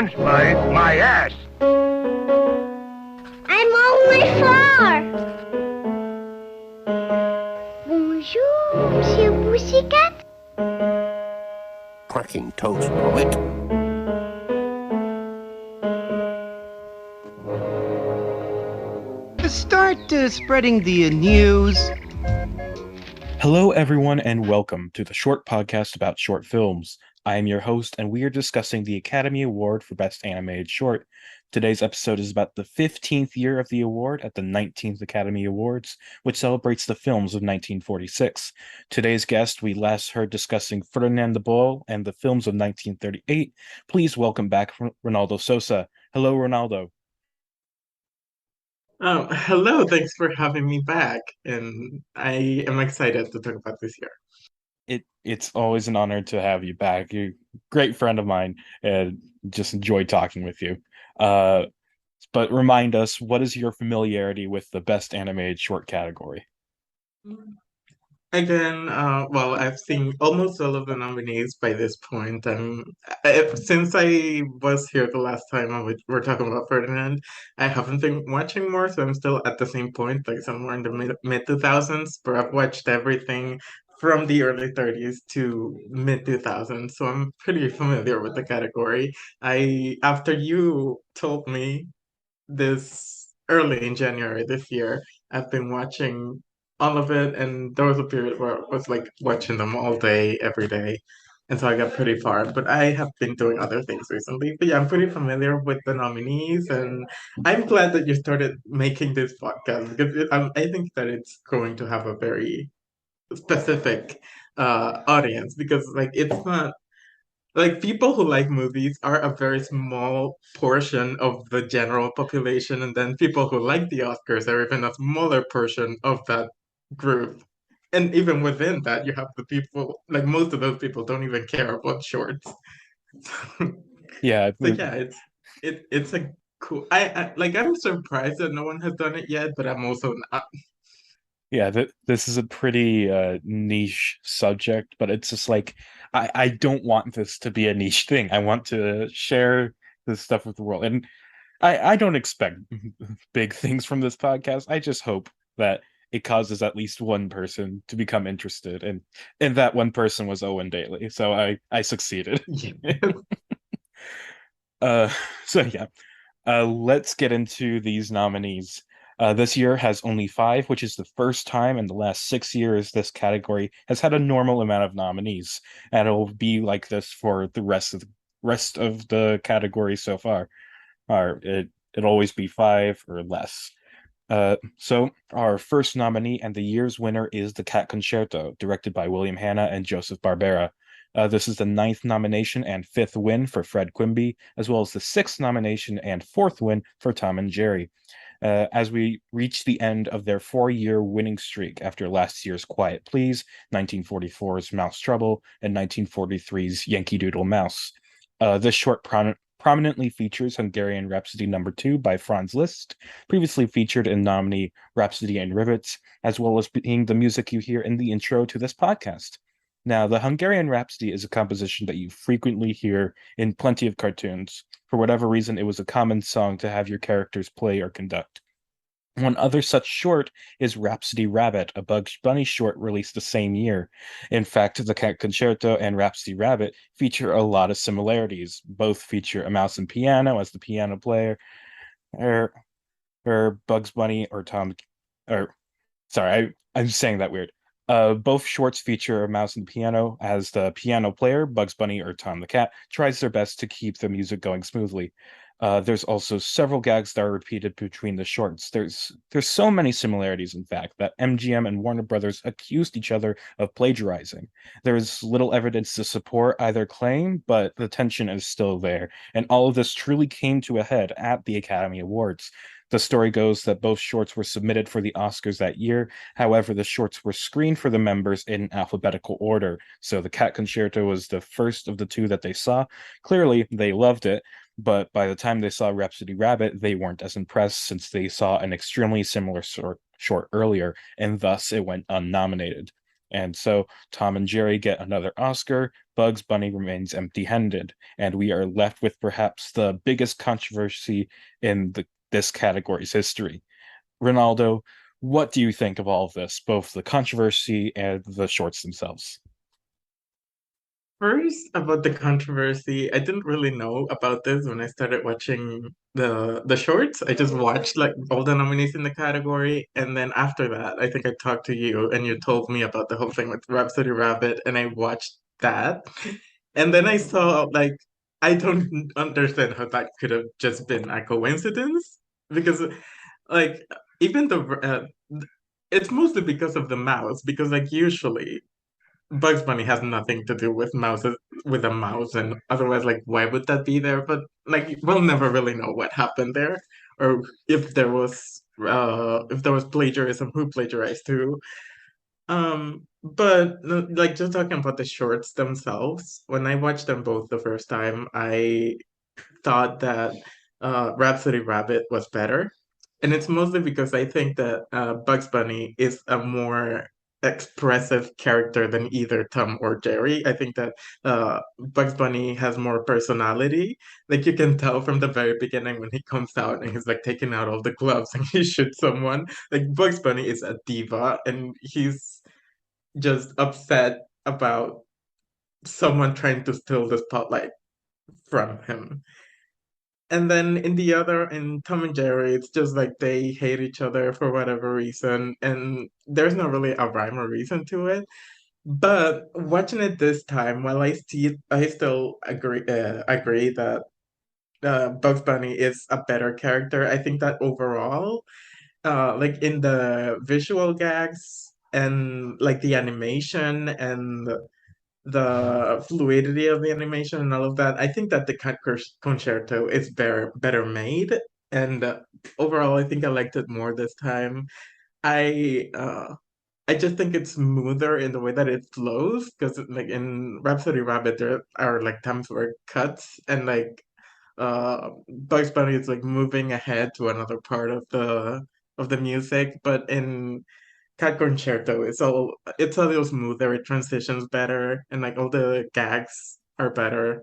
once, but my ass. I'm only 4. Bonjour, Monsieur Pussycat. Cracking toast, Robert. Start spreading the news. Hello, everyone, and welcome to the short podcast about short films. I am your host, and we are discussing the Academy Award for Best Animated Short. Today's episode is about the 15th year of the award at the 19th Academy Awards, which celebrates the films of 1946. Today's guest we last heard discussing Ferdinand the Bull and the films of 1938. Please welcome back Ronaldo Sosa. Hello, Ronaldo. Hello, thanks for having me back, and I am excited to talk about this year. It's always an honor to have you back. You're a great friend of mine, and just enjoy talking with you. But remind us, what is your familiarity with the Best Animated Short category? Again, well, I've seen almost all of the nominees by this point. Since I was here the last time we're talking about Ferdinand, I haven't been watching more, so I'm still at the same point, like somewhere in the mid 2000s, but I've watched everything from the early 30s to mid 2000s, so I'm pretty familiar with the category. After you told me this early in January this year, I've been watching all of it, and there was a period where I was like watching them all day, every day. And so I got pretty far, but I have been doing other things recently. But yeah, I'm pretty familiar with the nominees, and I'm glad that you started making this podcast because I think that it's going to have a very specific audience because like it's not like people who like movies are a very small portion of the general population, and then people who like the Oscars are even a smaller portion of that group. And even within that, you have the people like most of those people don't even care about shorts. Yeah, So yeah, it's a cool. I'm surprised that no one has done it yet, but I'm also not. yeah, this is a pretty niche subject, but it's just like I don't want this to be a niche thing. I want to share this stuff with the world. And I don't expect big things from this podcast. I just hope that it causes at least one person to become interested, and that one person was Owen Daly. So I succeeded. Yeah. Uh, so yeah, let's get into these nominees. This year has only 5, which is the first time in the last 6 years this category has had a normal amount of nominees, and it'll be like this for the rest of the category so far. It'll always be 5 or less. So our first nominee and the year's winner is the Cat Concerto, directed by William Hanna and Joseph Barbera. This is the 9th nomination and 5th win for Fred Quimby, as well as the 6th nomination and 4th win for Tom and Jerry. As we reach the end of their 4-year winning streak after last year's Quiet Please, 1944's Mouse Trouble, and 1943's Yankee Doodle Mouse. This short prominently features Hungarian Rhapsody No. 2 by Franz Liszt, previously featured in nominee Rhapsody and Rivets, as well as being the music you hear in the intro to this podcast. Now, the Hungarian Rhapsody is a composition that you frequently hear in plenty of cartoons. For whatever reason, it was a common song to have your characters play or conduct. One other such short is Rhapsody Rabbit, a Bugs Bunny short released the same year. In fact, the Cat Concerto and Rhapsody Rabbit feature a lot of similarities. Both feature a mouse and piano as the piano player, or Bugs Bunny or Tom, or sorry, I'm saying that weird. Both shorts feature a mouse and piano as the piano player, Bugs Bunny or Tom the Cat, tries their best to keep the music going smoothly. There's also several gags that are repeated between the shorts. There's so many similarities, in fact, that MGM and Warner Brothers accused each other of plagiarizing. There's little evidence to support either claim, but the tension is still there, and all of this truly came to a head at the Academy Awards. The story goes that both shorts were submitted for the Oscars that year. However, the shorts were screened for the members in alphabetical order. So the Cat Concerto was the first of the 2 that they saw. Clearly, they loved it, but by the time they saw Rhapsody Rabbit, they weren't as impressed since they saw an extremely similar short earlier, and thus it went unnominated. And so Tom and Jerry get another Oscar. Bugs Bunny remains empty-handed, and we are left with perhaps the biggest controversy in this category's history. Ronaldo, what do you think of all of this, both the controversy and the shorts themselves? First, about the controversy, I didn't really know about this when I started watching the shorts. I just watched like all the nominees in the category, and then after that, I think I talked to you and you told me about the whole thing with Rhapsody Rabbit, and I watched that. And then I saw like I don't understand how that could have just been a coincidence because like even it's mostly because of the mouse because like usually Bugs Bunny has nothing to do with mouses with a mouse, and otherwise, like, why would that be there? But like, we'll never really know what happened there, or if there was plagiarism, who plagiarized who. But no, like, just talking about the shorts themselves, when I watched them both the first time, I thought that Rhapsody Rabbit was better. And it's mostly because I think that Bugs Bunny is a more expressive character than either Tom or Jerry. I think that Bugs Bunny has more personality. Like you can tell from the very beginning when he comes out and he's like taking out all the gloves and he shoots someone. Like Bugs Bunny is a diva and he's just upset about someone trying to steal the spotlight from him. And then in Tom and Jerry, it's just like they hate each other for whatever reason, and there's not really a rhyme or reason to it. But watching it this time, while I still agree that Bugs Bunny is a better character. I think that overall, like in the visual gags and like the animation and the fluidity of the animation and all of that. I think that the Concerto is better made, and overall, I think I liked it more this time. I uh, I just think it's smoother in the way that it flows because like in Rhapsody Rabbit, there are like times where it cuts and like Bugs Bunny is like moving ahead to another part of the music, but in Cat Concerto, it's a little smoother, it transitions better, and like all the gags are better.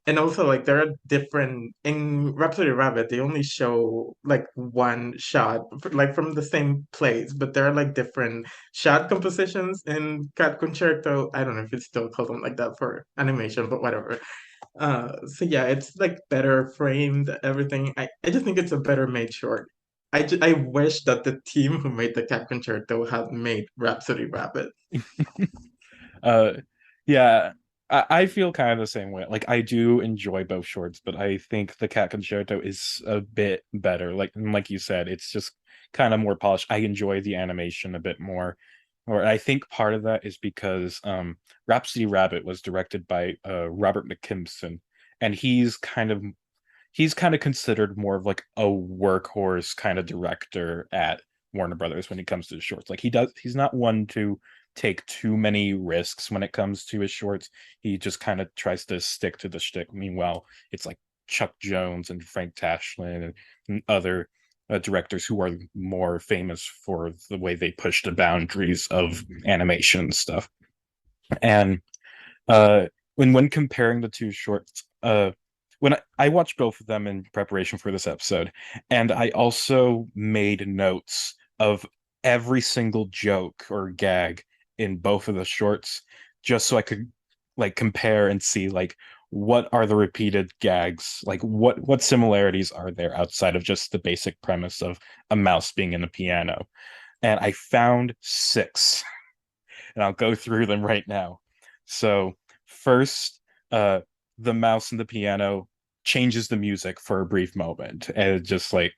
And also like there are different in Rhapsody Rabbit, they only show like one shot like from the same place, but there are like different shot compositions in Cat Concerto. I don't know if it's still called them like that for animation, but whatever. So yeah, it's like better framed, everything. I just think it's a better made short. I wish that the team who made the Cat Concerto had made Rhapsody Rabbit. Uh, yeah, I feel kind of the same way. Like I do enjoy both shorts, but I think the Cat Concerto is a bit better. Like you said, it's just kind of more polished. I enjoy the animation a bit more. Or I think part of that is because Rhapsody Rabbit was directed by Robert McKimson, and he's kind of considered more of like a workhorse kind of director at Warner Brothers when it comes to his shorts. Like he's not one to take too many risks when it comes to his shorts. He just kind of tries to stick to the shtick. Meanwhile, it's like Chuck Jones and Frank Tashlin and other directors who are more famous for the way they push the boundaries of animation stuff. And when comparing the two shorts, when I watched both of them in preparation for this episode, and I also made notes of every single joke or gag in both of the shorts, just so I could like compare and see like what are the repeated gags, like what similarities are there outside of just the basic premise of a mouse being in a piano. And I found six, and I'll go through them right now. So first, the mouse in the piano changes the music for a brief moment, and it just like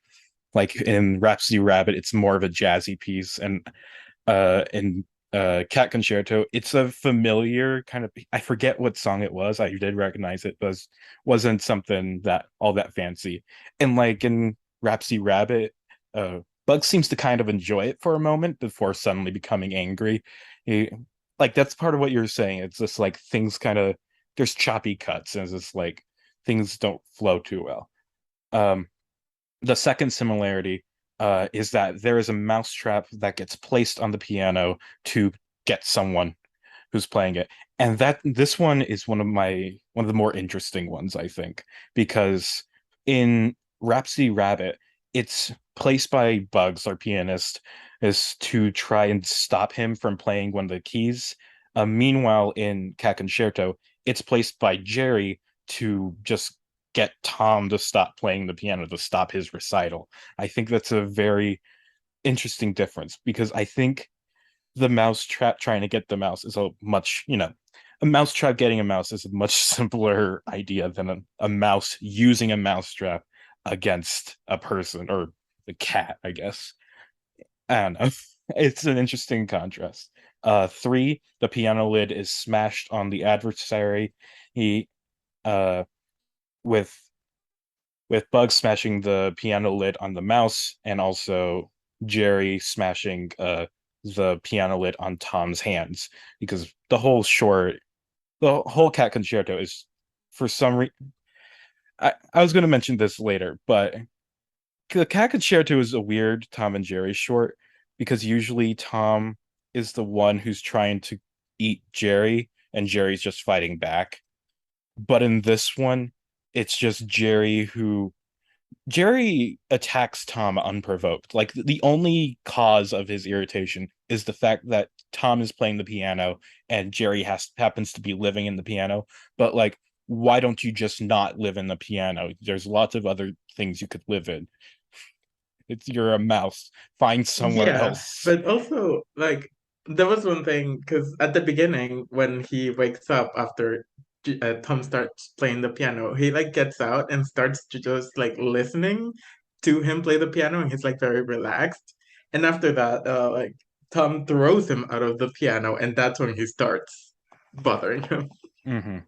in Rhapsody Rabbit, it's more of a jazzy piece, and in Cat Concerto, it's a familiar kind of. I forget what song it was. I did recognize it, but wasn't something that all that fancy. And like in Rhapsody Rabbit, Bug seems to kind of enjoy it for a moment before suddenly becoming angry. He, like that's part of what you're saying. It's just like things kind of there's choppy cuts, and it's just like things don't flow too well. Um, the second similarity is that there is a mousetrap that gets placed on the piano to get someone who's playing it. And that this one is one of the more interesting ones, I think, because in Rhapsody Rabbit, it's placed by Bugs, our pianist, is to try and stop him from playing one of the keys. Meanwhile, in Cat Concerto, it's placed by Jerry to just get Tom to stop playing the piano, to stop his recital. I think that's a very interesting difference because I think the mousetrap trying to get the mouse is a much, a mousetrap getting a mouse is a much simpler idea than a mouse using a mousetrap against a person or the cat, I guess. I don't know. It's an interesting contrast. Three, the piano lid is smashed on the adversary. He, uh, with Bugs smashing the piano lid on the mouse, and also Jerry smashing the piano lid on Tom's hands, because the whole Cat Concerto is, for some reason, I was going to mention this later, but the Cat Concerto is a weird Tom and Jerry short because usually Tom is the one who's trying to eat Jerry and Jerry's just fighting back. But in this one, it's just Jerry attacks Tom unprovoked. Like the only cause of his irritation is the fact that Tom is playing the piano and Jerry happens to be living in the piano. But like, why don't you just not live in the piano? There's lots of other things you could live in. You're a mouse. Find somewhere Yeah, else. but also like there was one thing because at the beginning when he wakes up after Tom starts playing the piano, he like gets out and starts to just like listening to him play the piano, and he's like very relaxed. And after that, like Tom throws him out of the piano, and that's when he starts bothering him. Hmm.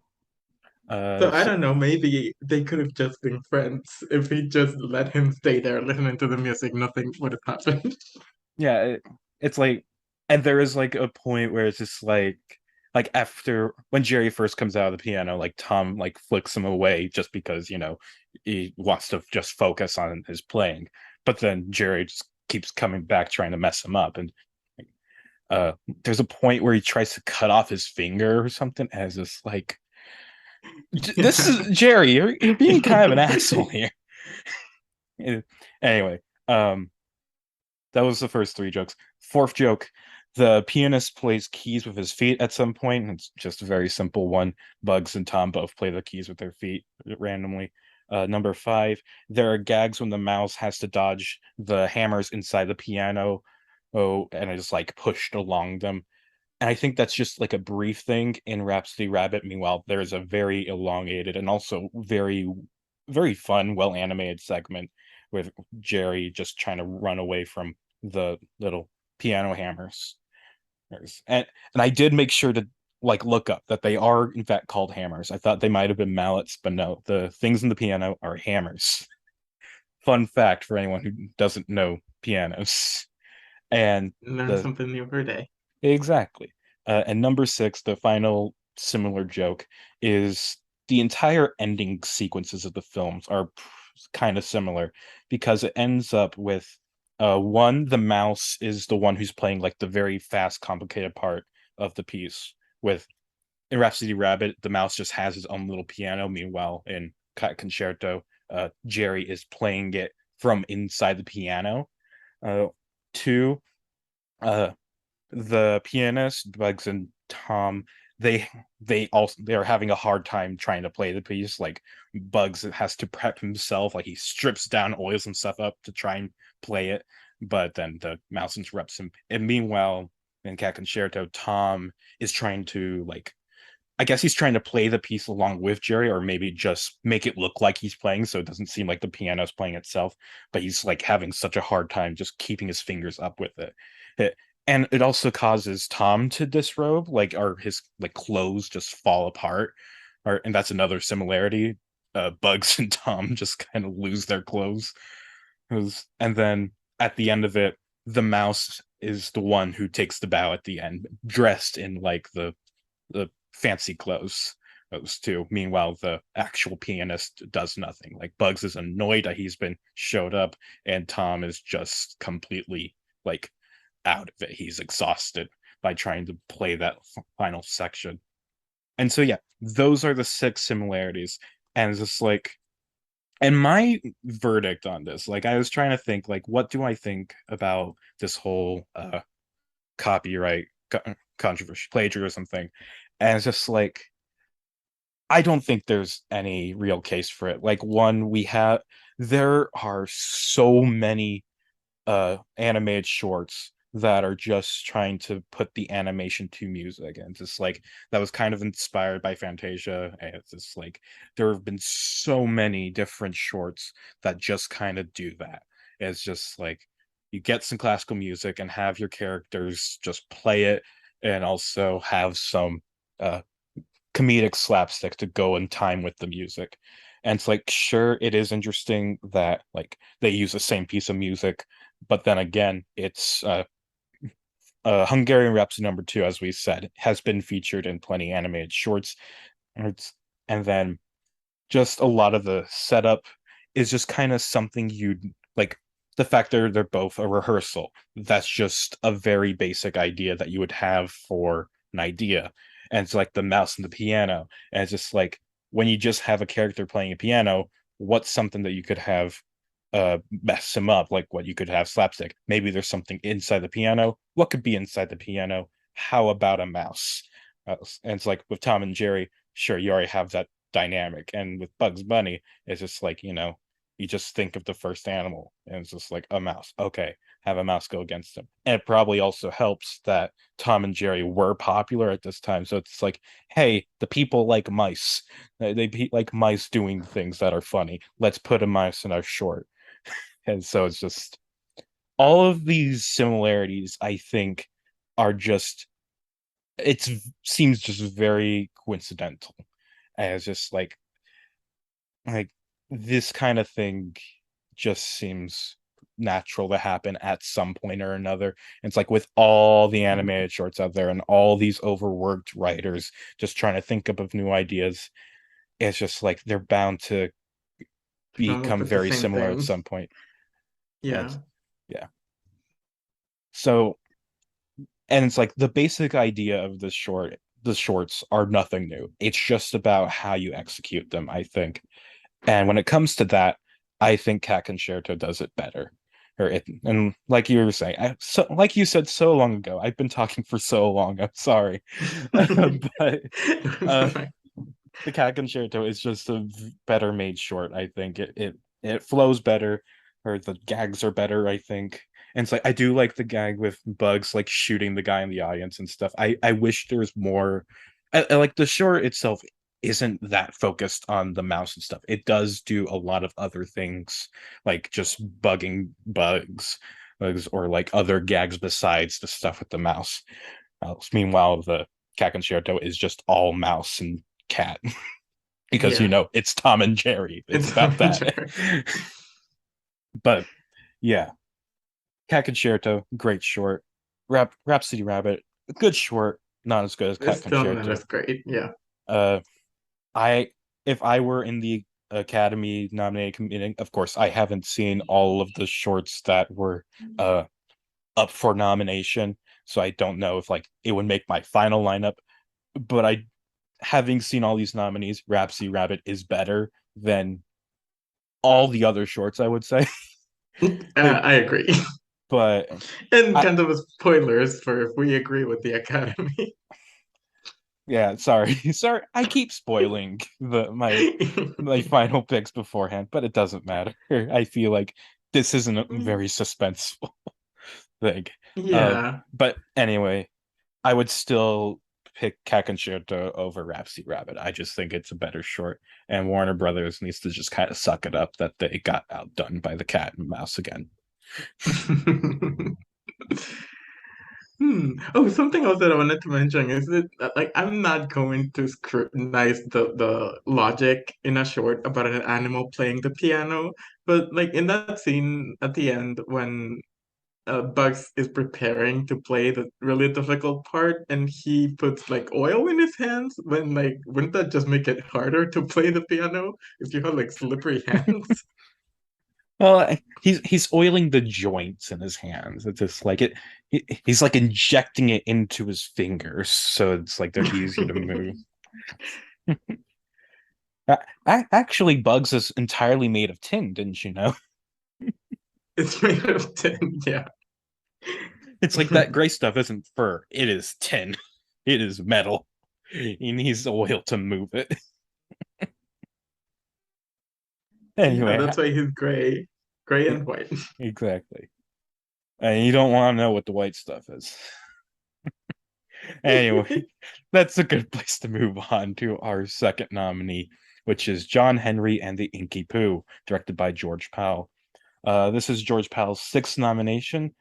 So I So don't know, maybe they could have just been friends if he just let him stay there listening to the music. Nothing would have happened. yeah, it's like, and there is like a point where it's just like after when Jerry first comes out of the piano, like Tom like flicks him away just because he wants to just focus on his playing, but then Jerry just keeps coming back trying to mess him up, and uh there's a point where he tries to cut off his finger or something, as this like, this Yeah. is Jerry, you're being kind of an asshole here. Anyway, um that was the first three jokes. Fourth joke, the pianist plays keys with his feet at some point. It's just a very simple one. Bugs and Tom both play the keys with their feet randomly. Number five, there are gags when the mouse has to dodge the hammers inside the piano. Oh, and it's like pushed along them. And I think that's just like a brief thing in Rhapsody Rabbit. Meanwhile, there's a very elongated and also very, very fun, well animated segment with Jerry just trying to run away from the little piano hammers. And I did make sure to like look up that they are in fact called hammers. I thought they might have been mallets, but no, the things in the piano are hammers. Fun fact for anyone who doesn't know pianos. And Learn the something new every day. Exactly. And number six, the final similar joke is the entire ending sequences of the films are kind of similar because it ends up with one, the mouse is the one who's playing like the very fast, complicated part of the piece. With in Rhapsody Rabbit, the mouse just has his own little piano. Meanwhile, in Cat Concerto, Jerry is playing it from inside the piano. Two, uh, the pianist Bugs and Tom, they are having a hard time trying to play the piece. Like Bugs has to prep himself, like he strips down, oils himself up to try and play it, but then the mouse interrupts him. And meanwhile, in Cat Concerto, Tom is trying to like, I guess he's trying to play the piece along with Jerry, or maybe just make it look like he's playing so it doesn't seem like the piano's playing itself. But he's like having such a hard time just keeping his fingers up with it. And it also causes Tom to disrobe, like, or his like clothes just fall apart. And that's another similarity. Bugs and Tom just kind of lose their clothes. And then at the end of it, the mouse is the one who takes the bow at the end, dressed in like the fancy clothes. Those two. Meanwhile, the actual pianist does nothing. Like Bugs is annoyed that he's been showed up, and Tom is just completely like out of it. He's exhausted. by trying to play that final section. And so yeah, those are the six similarities. And it's just like, and my verdict on this, like I was trying to think, like, what do I think about this whole copyright controversy, plagiarism thing? And it's just like, I don't think there's any real case for it. Like, one, there are so many animated shorts that are just trying to put the animation to music, and just like that was kind of inspired by Fantasia, and it's just like there have been so many different shorts that just kind of do that. It's just like you get some classical music and have your characters just play it, and also have some uh comedic slapstick to go in time with the music. And it's like, sure, it is interesting that like they use the same piece of music, but then again, it's Hungarian Rhapsody number two, as we said, has been featured in plenty animated shorts. And then just a lot of the setup is just kind of something you'd like. The fact they're both a rehearsal, that's just a very basic idea that you would have for an idea. And it's like the mouse and the piano, and it's just like when you just have a character playing a piano, what's something that you could have mess him up, like what you could have slapstick? Maybe there's something inside the piano. What could be inside the piano? How about a mouse? And it's like with Tom and Jerry, sure, you already have that dynamic. And with Bugs Bunny, it's just like, you just think of the first animal, and it's just like a mouse. Okay, have a mouse go against him. And it probably also helps that Tom and Jerry were popular at this time. So it's like, hey, the people like mice. They like mice doing things that are funny. Let's put a mouse in our short. And so it's just all of these similarities, I think, are just, it seems just very coincidental. And it's just like this kind of thing just seems natural to happen at some point or another. And it's like with all the animated shorts out there and all these overworked writers just trying to think up of new ideas, it's just like they're bound to Come up become with the very same similar at thing. some point. And Yeah. yeah. So, and it's like the basic idea of the shorts are nothing new. It's just about how you execute them, I think. And when it comes to that, I think Cat Concerto does it better. And like you were saying, like you said so long ago, I've been talking for so long. I'm sorry, but uh, the Cat Concerto is just a better made short. I think it flows better, or the gags are better, I think. And it's like I do like the gag with Bugs like shooting the guy in the audience and stuff. I wish there was more. I like the short itself isn't that focused on the mouse and stuff. It does do a lot of other things, like just bugs, or like other gags besides the stuff with the mouse. Meanwhile, the Cat Concerto is just all mouse and cat because Yeah. it's Tom and Jerry. It's It's about that. sure. But yeah, Cat Concerto, great short. Rhapsody Rabbit, good short, not as good as It's Cat still not Concerto. as great. Yeah. Uh, I if I were in the Academy nominated committee, of course, I haven't seen all of the shorts that were uh up for nomination, so I don't know if like it would make my final lineup. But having seen all these nominees, Rhapsody Rabbit is better than all the other shorts, I would say. I agree. But And I kind of a spoilers for if we agree with the Academy. yeah, sorry. Sorry, I keep spoiling my final picks beforehand, but it doesn't matter. I feel like this isn't a very suspenseful thing. Uh, Yeah. but anyway, I would still pick Cat Concerto over Rhapsody Rabbit. I just think it's a better short, and Warner Brothers needs to just kind of suck it up that they got outdone by the cat and mouse again. Oh, something else that I wanted to mention is that like I'm not going to scrutinize the logic in a short about an animal playing the piano, but like in that scene at the end when Bugs is preparing to play the really difficult part and he puts like oil in his hands, when like wouldn't that just make it harder to play the piano if you have like slippery hands? Well, he's oiling the joints in his hands. It's just like he's like injecting it into his fingers, so it's like they're easier to move. Actually, Bugs is entirely made of tin, didn't you know? It's made of tin, yeah. It's like that gray stuff isn't fur, it is tin. It is metal. He needs oil to move it. Yeah, Anyway, that's why he's gray. Gray e- and white. exactly. And you don't want to know what the white stuff is. Anyway, that's a good place to move on to our second nominee, which is John Henry and the Inky-Poo, directed by George Powell. This is George Powell's sixth nomination.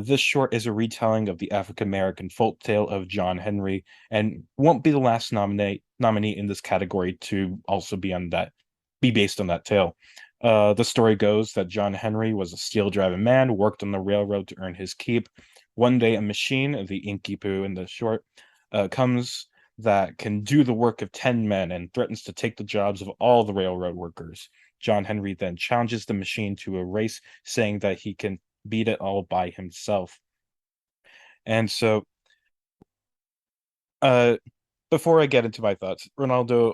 This short is a retelling of the African American folk tale of John Henry, and won't be the last nominee in this category to also be based on that tale. The story goes that John Henry was a steel-driven man who worked on the railroad to earn his keep. One day, a machine, the Inky-Poo in the short, comes that can do the work of 10 men and threatens to take the jobs of all the railroad workers. John Henry then challenges the machine to a race, saying that he can beat it all by himself. And so, uh, before I get into my thoughts, Ronaldo,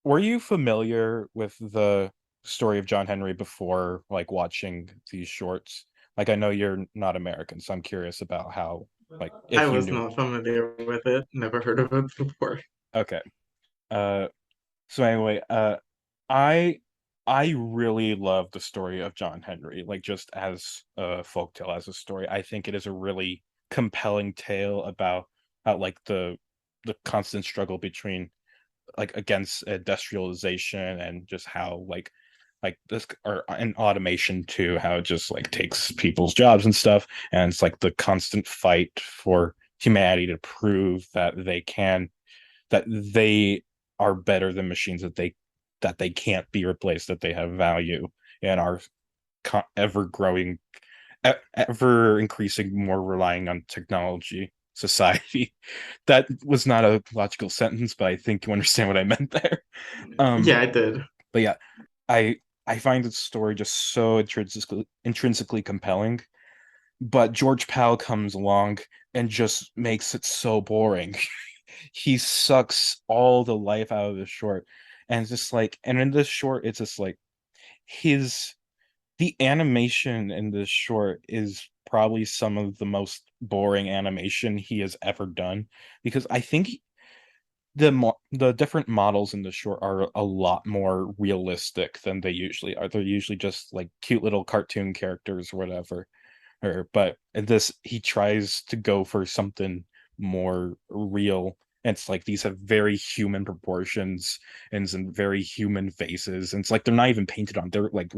were you familiar with the story of John Henry before, like, watching these shorts? Like, I know you're not American, so I'm curious about how, like, I if you was knew. not familiar with it, never heard of it before. Okay. Uh, So anyway, I I really love the story of John Henry, like just as a folktale, as a story. I think it is a really compelling tale about like the constant struggle between like against industrialization and just how like this or and automation too, how it just like takes people's jobs and stuff, and it's like the constant fight for humanity to prove that they are better than machines, that they can't be replaced, that they have value and are ever growing, ever increasing, more relying on technology society. That was not a logical sentence, but I think you understand what I meant there. Um, Yeah, I did. but yeah, I I find the story just so intrinsically compelling. But George Powell comes along and just makes it so boring. He sucks all the life out of the short. And it's just like, and in this short, it's just like his the animation in this short is probably some of the most boring animation he has ever done, because I think the different models in the short are a lot more realistic than they usually are. They're usually just like cute little cartoon characters or whatever. But in this, he tries to go for something more real. And it's like these have very human proportions and some very human faces. And it's like they're not even painted on; they're like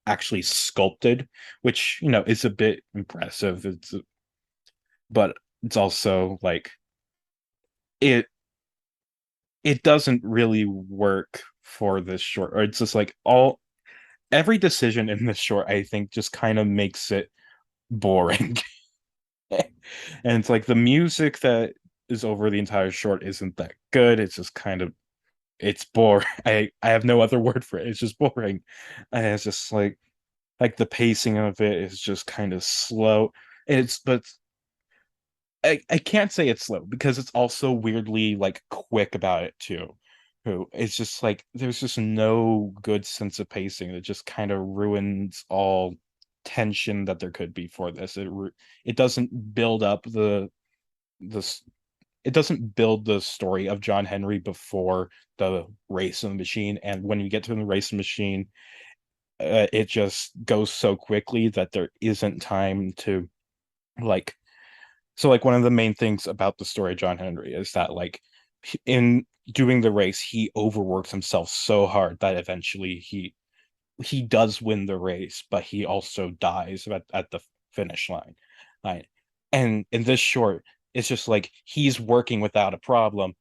actually sculpted, which is a bit impressive. But it's also like it it doesn't really work for this short. Or it's just like every decision in this short, I think, just kind of makes it boring. And it's like the music that is over the entire short isn't that good. It's just kind of it's boring. I have no other word for it. It's just boring. And it's just like the pacing of it is just kind of slow. But I can't say it's slow because it's also weirdly like quick about it too. It's just like there's just no good sense of pacing. It just kind of ruins all tension that there could be for this. It doesn't build up this it doesn't build the story of John Henry before the race of the machine, and when you get to the race of the machine, it just goes so quickly that there isn't time to like like one of the main things about the story of John Henry is that like in doing the race he overworks himself so hard that eventually he does win the race, but he also dies at the finish line. Right. And in this short, it's just like he's working without a problem.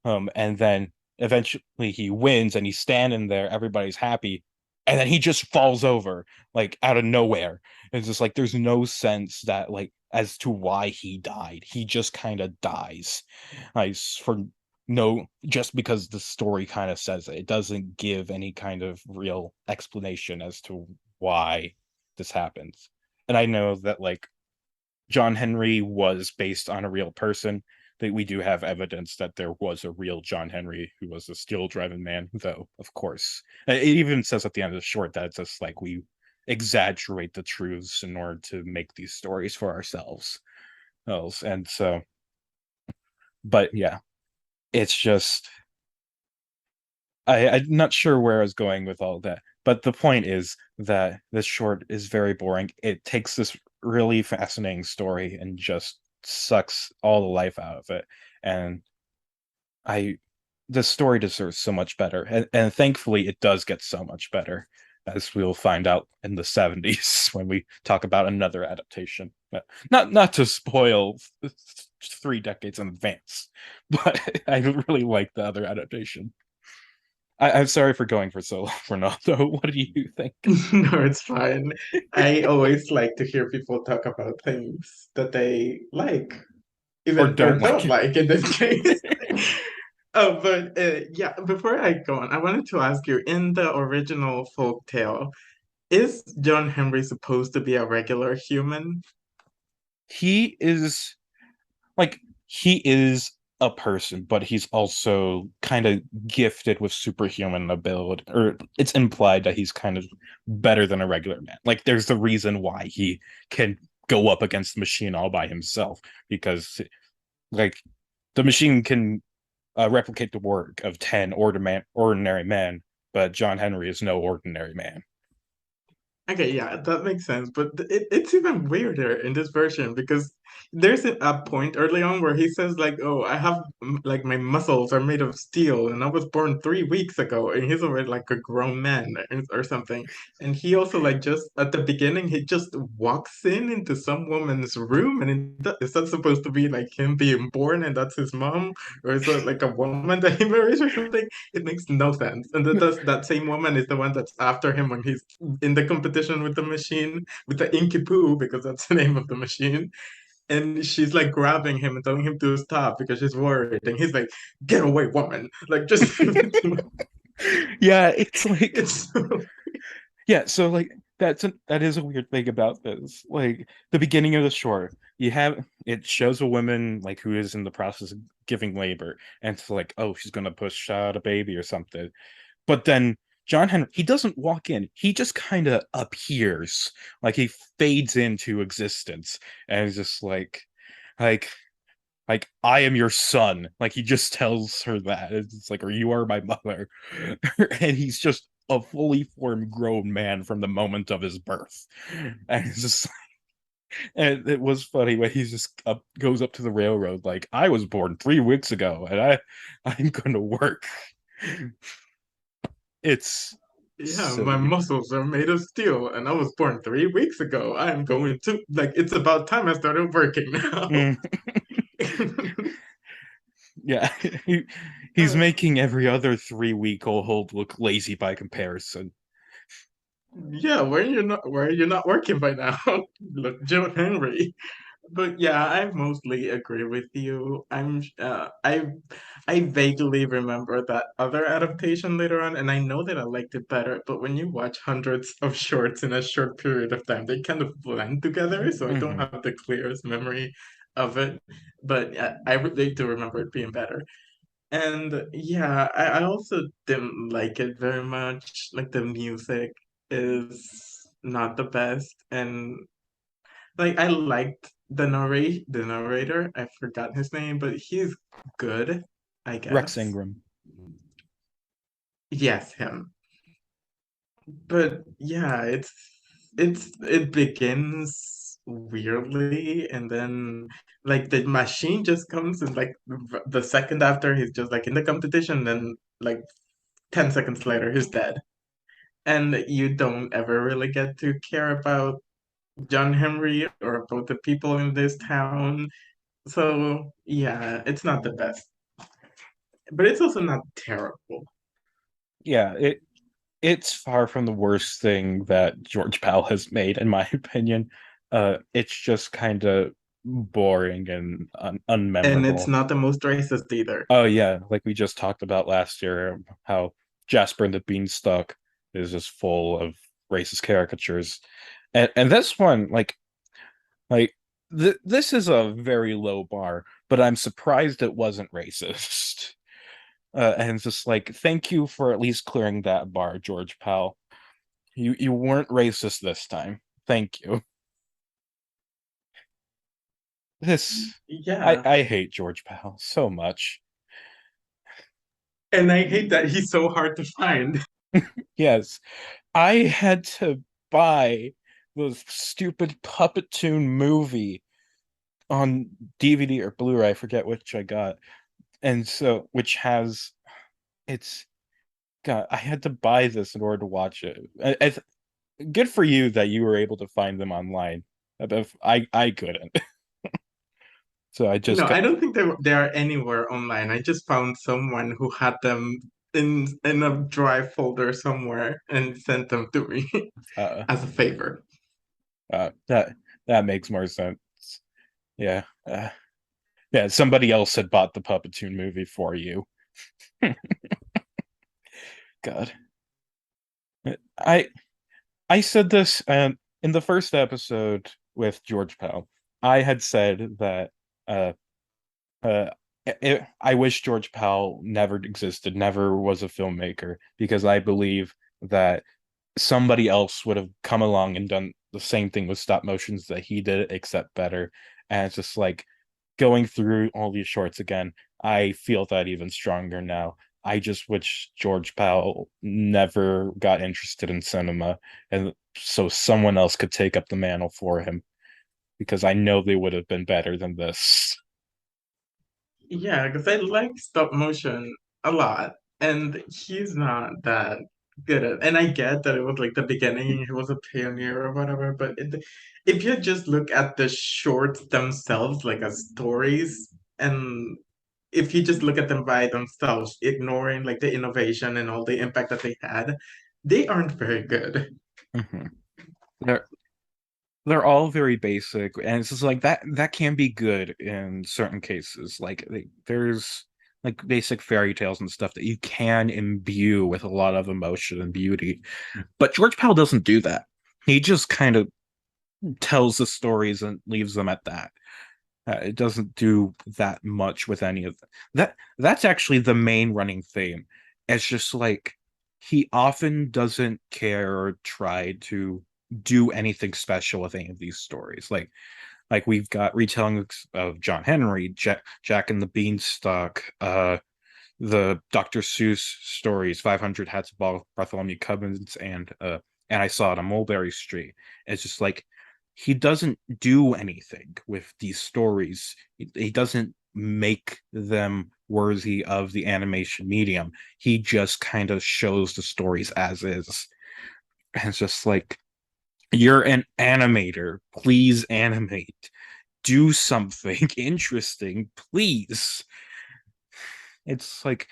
And then eventually he wins and he's standing there, everybody's happy, and then he just falls over like out of nowhere. It's just like there's no sense that like as to why he died. He just kind of dies. Like for no just because the story kind of says it. It doesn't give any kind of real explanation as to why this happens. And I know that like John Henry was based on a real person. That we do have evidence that there was a real John Henry who was a steel driving man, though, of course. It even says at the end of the short that it's just like we exaggerate the truths in order to make these stories for ourselves. And so, but yeah, it's just I'm not sure where I was going with all that, but the point is that this short is very boring. It takes this really fascinating story and just sucks all the life out of it. And I the story deserves so much better. And thankfully it does get so much better, as we'll find out in the 70s when we talk about another adaptation. But not to spoil 3 decades in advance, but I really like the other adaptation. I'm sorry for going for so long, Ronaldo. What do you think? No, it's fine. I always like to hear people talk about things that they like, Or even or don't like don't it? like in this case. Oh, but yeah, before I go on, I wanted to ask you, in the original folk tale, is John Henry supposed to be a regular human? He is like he is a person, but he's also kind of gifted with superhuman ability, or it's implied that he's kind of better than a regular man. Like there's the reason why he can go up against the machine all by himself, because like the machine can replicate the work of 10 ordinary men, but John Henry is no ordinary man. Okay, yeah, that makes sense. But it's even weirder in this version because there's a point early on where he says like, "Oh, I have like my muscles are made of steel, and I was born 3 weeks ago," and he's already like a grown man or something. And he also like just at the beginning he just walks in into some woman's room, and is that supposed to be like him being born and that's his mom, or is that like a woman that he marries or something? It makes no sense. And that same woman is the one that's after him when he's in the competition with the machine, with the Inky-Poo, because that's the name of the machine. And she's like grabbing him and telling him to stop because she's worried. And he's like, "Get away, woman!" Like just Yeah, it's like it's so... yeah, so like that is a weird thing about this. Like the beginning of the short, you have it shows a woman like who is in the process of giving labor, and it's like, oh, she's gonna push out a baby or something. But then John Henry, he doesn't walk in, he just kind of appears, like he fades into existence, and he's just like I am your son. Like he just tells her that. It's like, or you are my mother. And he's just a fully formed grown man from the moment of his birth. And it's just and it was funny when he just goes up to the railroad like, I was born 3 weeks ago and I'm gonna work. It's Yeah, my silly. muscles are made of steel, and I was born 3 weeks ago. I'm going to like it's about time I started working now. Mm, yeah. He's Uh, making every other 3-week-old look lazy by comparison. yeah, where are you not working by now? Look, Joe Henry. But yeah, I mostly agree with you. I vaguely remember that other adaptation later on, and I know that I liked it better, but when you watch hundreds of shorts in a short period of time, they kind of blend together, so I don't Hmm. have the clearest memory of it. But I really do remember it being better. And yeah, I also didn't like it very much. Like the music is not the best, and like I liked the narrator. I forgot his name, but he's good, I Rex guess. Ingram. Yes, him. But yeah, it begins weirdly, and then like the machine just comes and like the second after he's just like in the competition, then like 10 seconds later he's dead. And you don't ever really get to care about John Henry or about the people in this town. So yeah, it's not the best, but it's also not terrible. Yeah, it's far from the worst thing that George Pal has made, in my opinion. It's just kind of boring and And it's unmemorable. not the most racist either. Oh yeah, like we just talked about last year, how Jasper and the Beanstalk is just full of racist caricatures, and this one like this is a very low bar, but I'm surprised it wasn't racist. And it's just like, thank you for at least clearing that bar, George Pal. You weren't racist this time. Thank you. This Yeah. I hate George Pal so much. And I hate that he's so hard to find. Yes, I had to buy the stupid Puppetoon movie on DVD or Blu-ray, I forget which I got. And so which has it's God, I had to buy this in order to watch it. Good for you that you were able to find them online. I couldn't. So I just No, got I don't think they are anywhere online. I just found someone who had them in a drive folder somewhere and sent them to me uh as a favor. that that makes more sense. Yeah. Yeah, somebody else had bought the Puppetoon movie for you. God. I I said this in the first episode with George Pell. I had said that uh uh I wish George Pell never existed, never was a filmmaker, because I believe that somebody else would have come along and done the same thing with stop motions that he did, except better. And it's just like going through all these shorts again, I feel that even stronger now. I just wish George Pal never got interested in cinema, and so someone else could take up the mantle for him, because I know they would have been better than this. Yeah, because I like stop motion a lot, and he's not that good at. And I get that it was like the beginning, he was a pioneer or whatever. But if you just look at the shorts themselves, like as stories, and if you just look at them by themselves, ignoring like the innovation and all the impact that they had, they aren't very good. Mhm. They're they're all very basic, and it's just like that can be good in certain cases. There's like basic fairy tales and stuff that you can imbue with a lot of emotion and beauty. But George Pell doesn't do that. He just kind of tells the stories and leaves them at that. It doesn't do that much with any of them. That's actually the main running theme. It's just like he often doesn't care or try to do anything special with any of these stories. Like we've got retellings of John Henry, Jack and the Beanstalk, the Dr. Seuss stories, 500 Hats of Bartholomew Cubbins, and I Saw It on Mulberry Street. It's just like he doesn't do anything with these stories. He doesn't make them worthy of the animation medium. He just kind of shows the stories as is. And it's just like, you're an animator. Please animate. Do something interesting, please. It's like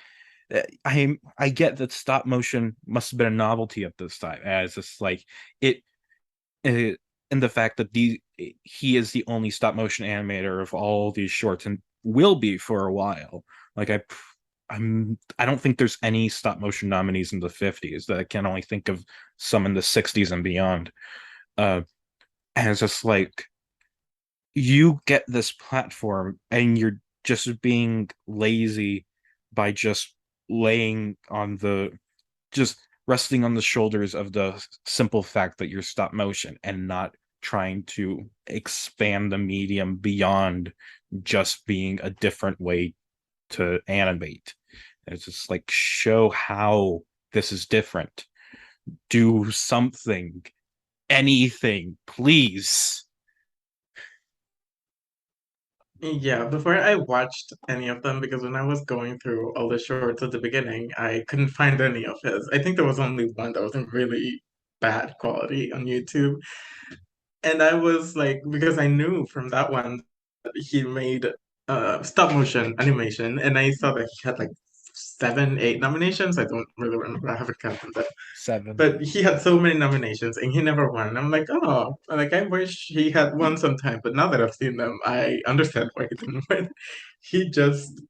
I get that stop motion must have been a novelty at this time, as it's like it, it and the fact that he is the only stop motion animator of all these shorts and will be for a while. Like I don't think there's any stop motion nominees in the 50s. That I can only think of some in the 60s and beyond. Uh, and it's just like, you get this platform and you're just being lazy by just laying on the just resting on the shoulders of the simple fact that you're stop motion and not trying to expand the medium beyond just being a different way to animate. It's just like, show how this is different. Do something, anything, please. Yeah, before I watched any of them, because when I was going through all the shorts at the beginning, I couldn't find any of his. I think there was only one that was in really bad quality on YouTube. And I was like, because I knew from that one that he made stop motion animation, and I saw that he had like seven, eight nominations. I don't really remember. I haven't counted them. 7. But he had so many nominations and he never won. And I'm like, oh, like I wish he had won sometime. But now that I've seen them, I understand why he didn't win. He just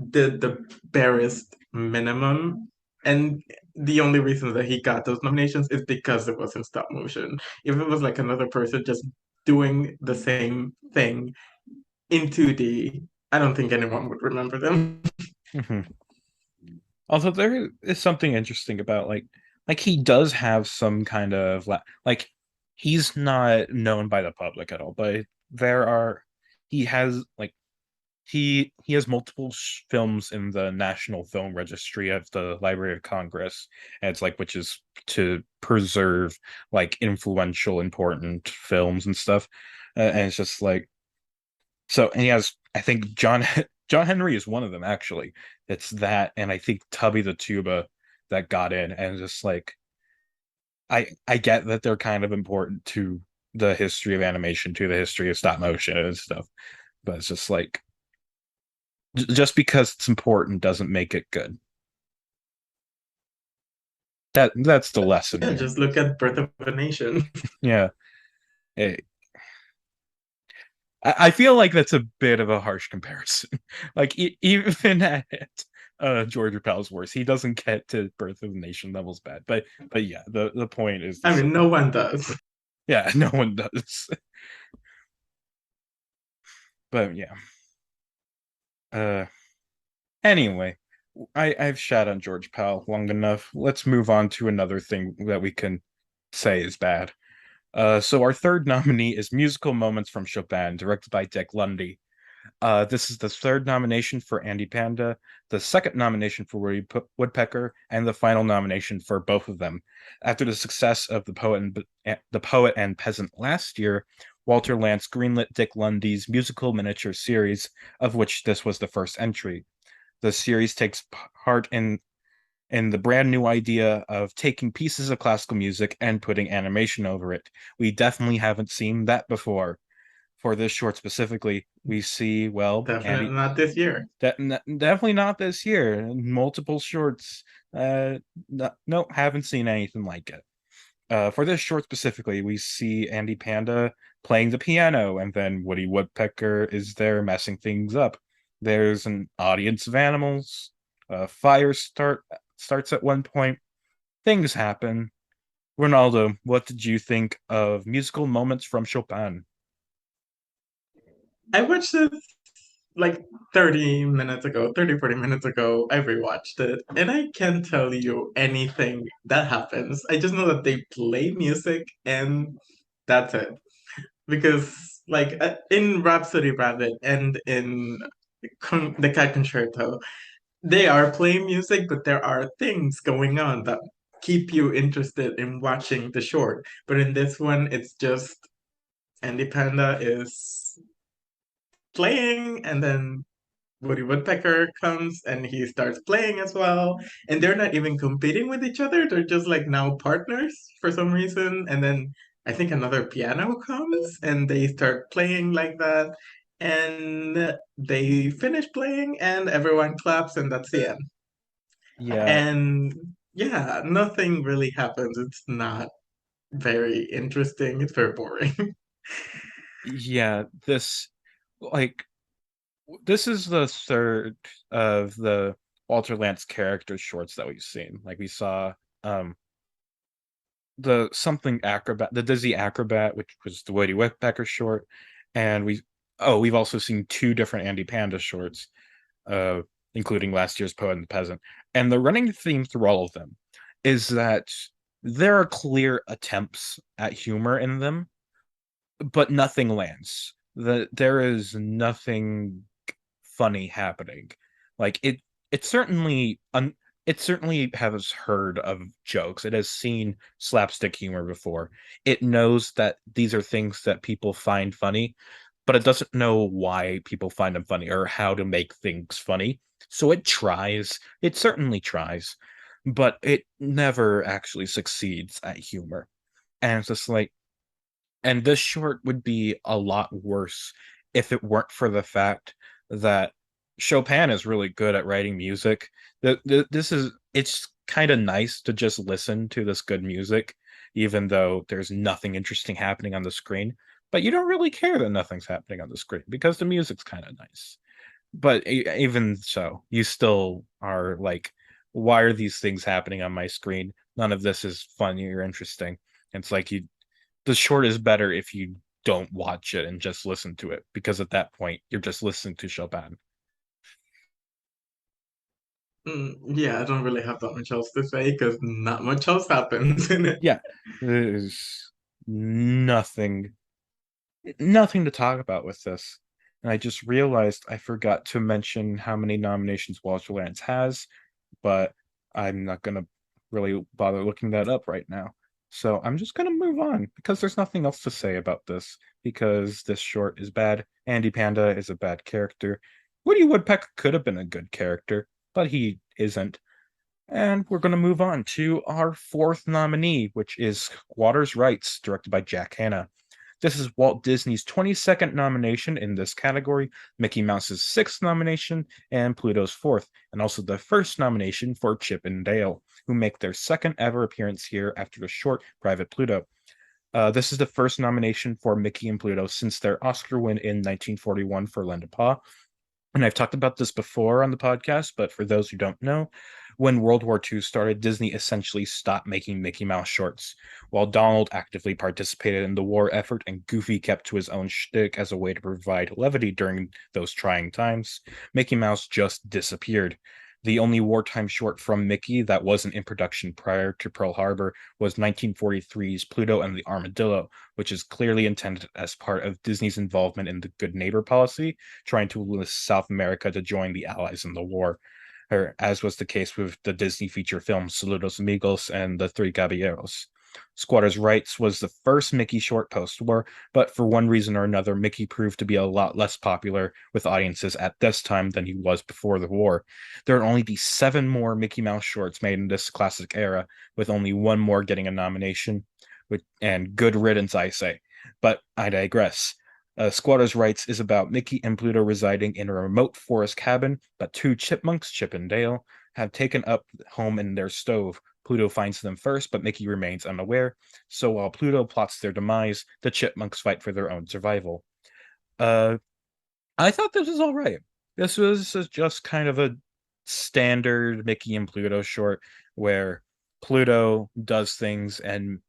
did the barest minimum. And the only reason that he got those nominations is because it was in stop motion. If it was like another person just doing the same thing in 2D, I don't think anyone would remember them. Mhm. Also, there is something interesting about like he does have some kind of like he's not known by the public at all, but there are he has like he has multiple films in the National Film Registry of the Library of Congress, and it's like which is to preserve like influential, important films and stuff, and it's just like so. And he has, I think John Henry is one of them actually. It's that, and I think Tubby the Tuba that got in, and just like I get that they're kind of important to the history of animation, to the history of stop motion and stuff, but it's just like just because it's important doesn't make it good. That's the lesson Yeah, here. just look at Birth of a Nation. Yeah. Eh, I feel like that's a bit of a harsh comparison. Like even at George Repel's worst, he doesn't get to Birth of a Nation levels bad. But yeah, the point is the I mean, same. no one does. Yeah, no one does. But yeah. Uh anyway, I've shat on George Pell long enough. Let's move on to another thing that we can say is bad. So our third nominee is Musical Moments from Chopin, directed by Dick Lundy. This is the third nomination for Andy Panda, the second nomination for Woody Woodpecker, and the final nomination for both of them. After the success of the Poet and Peasant last year, Walter Lantz greenlit Dick Lundy's musical miniature series, of which this was the first entry. The series takes part in the brand new idea of taking pieces of classical music and putting animation over it. We definitely haven't seen that before. For this short specifically, we see, well, Definitely Andy, not this year. definitely not this year. Multiple shorts. No, haven't seen anything like it. For this short specifically, we see Andy Panda playing the piano, and then Woody Woodpecker is there messing things up. There's an audience of animals. Fire starts at one point. Things happen. Ronaldo, what did you think of musical moments from Chopin? I watched this like 30 minutes ago, 30, 40 minutes ago. I rewatched it, and I can't tell you anything that happens. I just know that they play music, and that's it. Because, like, in Rhapsody Rabbit and in the Cat Concerto, they are playing music, but there are things going on that keep you interested in watching the short. But in this one, it's just Andy Panda is playing, and then Woody Woodpecker comes and he starts playing as well. And they're not even competing with each other. They're just like now partners for some reason. And then I think another piano comes and they start playing like that. And they finish playing and everyone claps and that's the end. Yeah, And yeah, nothing really happens. It's not very interesting. It's very boring. yeah, like this is the third of the Walter Lantz character shorts that we've seen. Like we saw um the something acrobat, the Dizzy Acrobat, which was the Woody Woodpecker short, and we've also seen two different Andy Panda shorts, uh, including last year's Poet and the Peasant. And the running theme through all of them is that there are clear attempts at humor in them, but nothing lands. There is nothing funny happening. Like it certainly it certainly has heard of jokes. It has seen slapstick humor before. It knows that these are things that people find funny, but it doesn't know why people find them funny or how to make things funny. So it tries. It certainly tries, but it never actually succeeds at humor. And it's just like, and this short would be a lot worse if it weren't for the fact that Chopin is really good at writing music. This is it's kind of nice to just listen to this good music, even though there's nothing interesting happening on the screen. But you don't really care that nothing's happening on the screen because the music's kind of nice. But even so, you still are like why are these things happening on my screen? None of this is funny or interesting. It's like the short is better if you don't watch it and just listen to it, because at that point you're just listening to Chopin. Yeah, I don't really have that much else to say because not much else happens in it. Yeah, there's nothing nothing to talk about with this. And I just realized I forgot to mention how many nominations Walter Lance has, but I'm not gonna really bother looking that up right now. So I'm just gonna move on because there's nothing else to say about this, because this short is bad. Andy Panda is a bad character. Woody Woodpecker could have been a good character, but he isn't. And we're going to move on to our fourth nominee, which is Squatters' Rights, directed by Jack Hanna. This is Walt Disney's 22nd nomination in this category, Mickey Mouse's sixth nomination, and Pluto's fourth, and also the first nomination for Chip and Dale, who make their second ever appearance here after the short Private Pluto. This is the first nomination for Mickey and Pluto since their Oscar win in 1941 for Linda Pa. And I've talked about this before on the podcast, but for those who don't know, when World War II started, Disney essentially stopped making Mickey Mouse shorts. While Donald actively participated in the war effort and Goofy kept to his own shtick as a way to provide levity during those trying times, Mickey Mouse just disappeared. The only wartime short from Mickey that wasn't in production prior to Pearl Harbor was 1943's Pluto and the Armadillo, which is clearly intended as part of Disney's involvement in the Good Neighbor policy, trying to enlist South America to join the Allies in the war, or as was the case with the Disney feature films Saludos Amigos and The Three Caballeros. Squatters' Rights was the first Mickey short post-war, but for one reason or another, Mickey proved to be a lot less popular with audiences at this time than he was before the war. There would only be 7 more Mickey Mouse shorts made in this classic era, with only one more getting a nomination, and good riddance, I say. But I digress. Squatters' Rights is about Mickey and Pluto residing in a remote forest cabin, but 2 chipmunks, Chip and Dale, have taken up home in their stove. Pluto finds them first, but Mickey remains unaware. So while Pluto plots their demise, the chipmunks fight for their own survival. Uh, I thought this was all right. This was just kind of a standard Mickey and Pluto short where Pluto does things and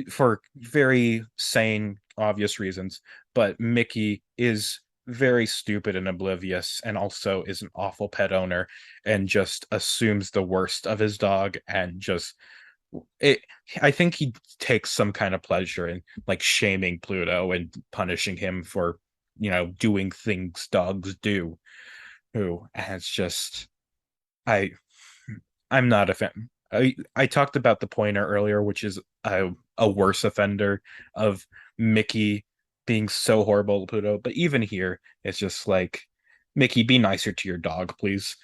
for very sane, obvious reasons, but Mickey is very stupid and oblivious and also is an awful pet owner and just assumes the worst of his dog and just it I think he takes some kind of pleasure in like shaming Pluto and punishing him for doing things dogs do. Who and it's just I I'm not a fan. I talked about the pointer earlier, which is a worse offender of Mickey being so horrible to Pluto. But even here, it's just like, Mickey, be nicer to your dog, please.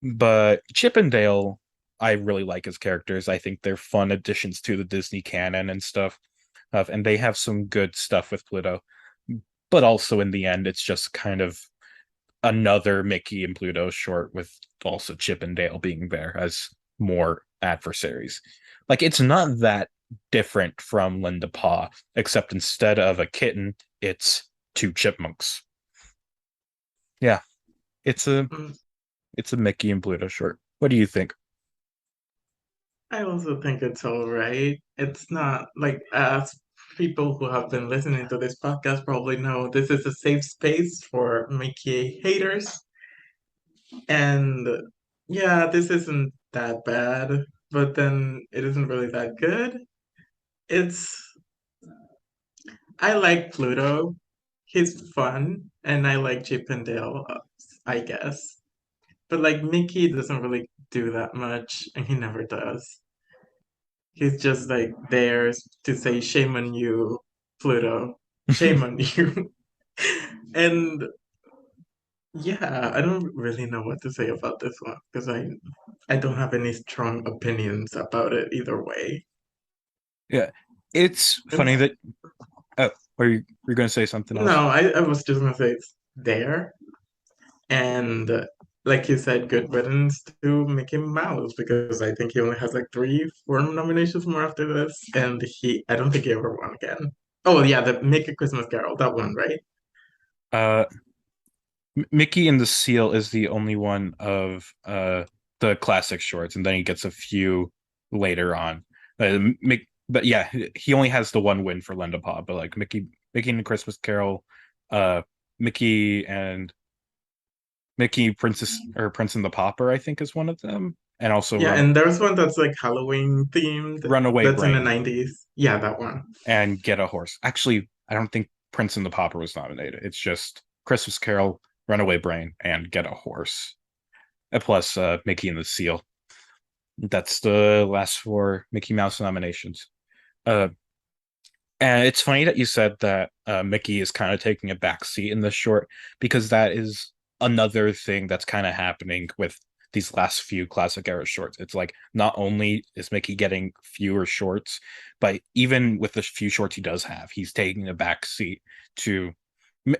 But Chip and Dale, I really like as characters. I think they're fun additions to the Disney canon and stuff. And they have some good stuff with Pluto. But also in the end, it's just kind of another Mickey and Pluto short with also Chip and Dale being there as more adversaries. Like it's not that different from Linda Pa, except instead of a kitten, it's 2 chipmunks. Yeah, it's a Mm, it's a Mickey and Pluto short. What do you think? I also think it's all right. It's not like, as people who have been listening to this podcast probably know, this is a safe space for Mickey haters. And yeah, this isn't that bad, but then it isn't really that good. It's I like Pluto. He's fun, and I like Chip and Dale, I guess. But like Mickey doesn't really do that much, and he never does. He's just like there to say shame on you, Pluto. Shame on you. And yeah, I don't really know what to say about this one because I don't have any strong opinions about it either way. Yeah, it's funny It's that. Oh, you're going to say something else? no, I was just gonna say it's there. And like you said, good riddance to Mickey Mouse because I think he only has like 4 nominations more after this, and I don't think he ever won again. Oh yeah, the Make a Christmas Carol, that one, right? Uh, Mickey and the Seal is the only one of the classic shorts, and then he gets a few later on. But yeah, he only has the one win for Linda Pop. But like Mickey and the Christmas Carol, uh, Mickey and Mickey Princess or Prince and the Pauper, I think is one of them, and also Yeah, and there's one that's like Halloween themed. Runaway That's in the Brain 90s. Yeah, that one. and Get a Horse. Actually, I don't think Prince and the Pauper was nominated. It's just Christmas Carol, Runaway Brain, and Get a Horse. And plus Mickey and the Seal. That's the last four Mickey Mouse nominations. Uh, and it's funny that you said that Mickey is kind of taking a backseat in this short because that is another thing that's kind of happening with these last few classic era shorts. It's like not only is Mickey getting fewer shorts, but even with the few shorts he does have, he's taking a backseat to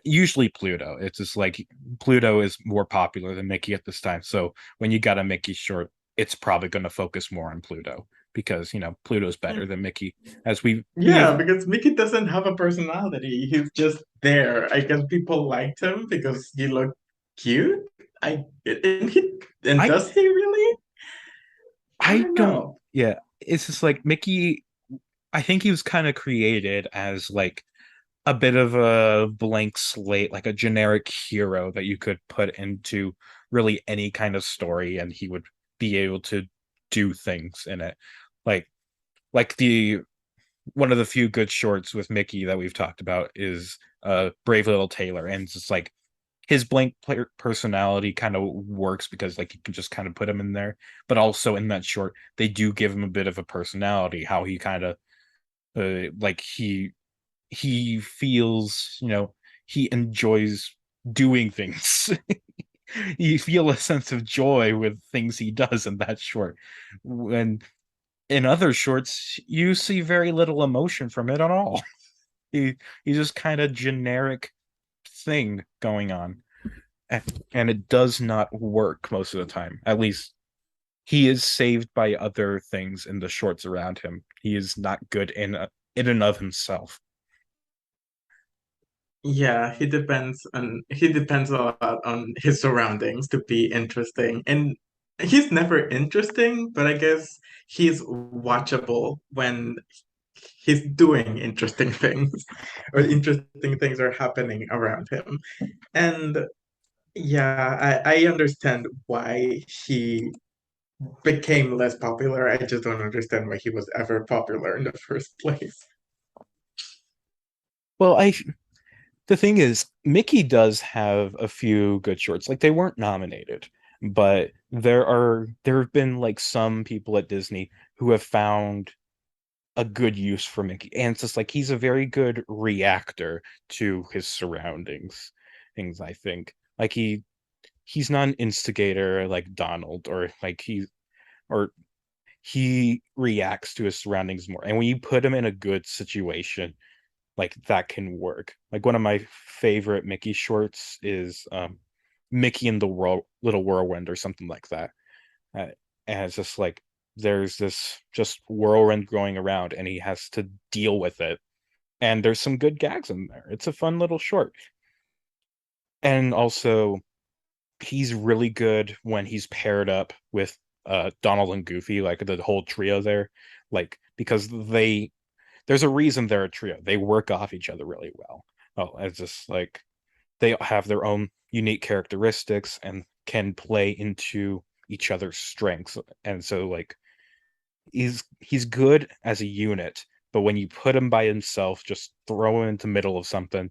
usually Pluto. It's just like Pluto is more popular than Mickey at this time. So when you got a Mickey short, it's probably going to focus more on Pluto because Pluto's better than Mickey, as Yeah, because Mickey doesn't have a personality. He's just there. I guess people liked him because he looked cute. And I does he really? I I don't don't. know. Yeah, it's just like Mickey. I think he was kind of created as like a bit of a blank slate, like a generic hero that you could put into really any kind of story, and he would be able to do things in it. Like the one of the few good shorts with Mickey that we've talked about is Brave Little Tailor, and it's just like his blank personality kind of works because like you can just kind of put him in there, but also in that short they do give him a bit of a personality, how he kind of like he feels, he enjoys doing things. You feel a sense of joy with things he does in that short. When in other shorts, you see very little emotion from it at all. He he's just kind of generic thing going on. And it does not work most of the time. At least he is saved by other things in the shorts around him. He is not good in and of himself. Yeah, he depends a lot on his surroundings to be interesting. And he's never interesting, but I guess he's watchable when he's doing interesting things or interesting things are happening around him. And yeah, I understand why he became less popular. I just don't understand why he was ever popular in the first place. Well, I the thing is, Mickey does have a few good shorts. Like they weren't nominated, but there have been like some people at Disney who have found a good use for Mickey. And it's just like he's a very good reactor to his surroundings. Things I think. Like he's not an instigator like Donald or he reacts to his surroundings more. And when you put him in a good situation, like that can work. Like one of my favorite Mickey shorts is Mickey in the Little Whirlwind or something like that. Uh, and it's just like there's this just whirlwind going around and he has to deal with it. And there's some good gags in there. It's a fun little short. And also he's really good when he's paired up with Donald and Goofy, like the whole trio there. Like because there's a reason they're a trio. They work off each other really well. Oh, it's just like they have their own unique characteristics and can play into each other's strengths. And so like he's good as a unit, but when you put him by himself, just throw him into middle of something,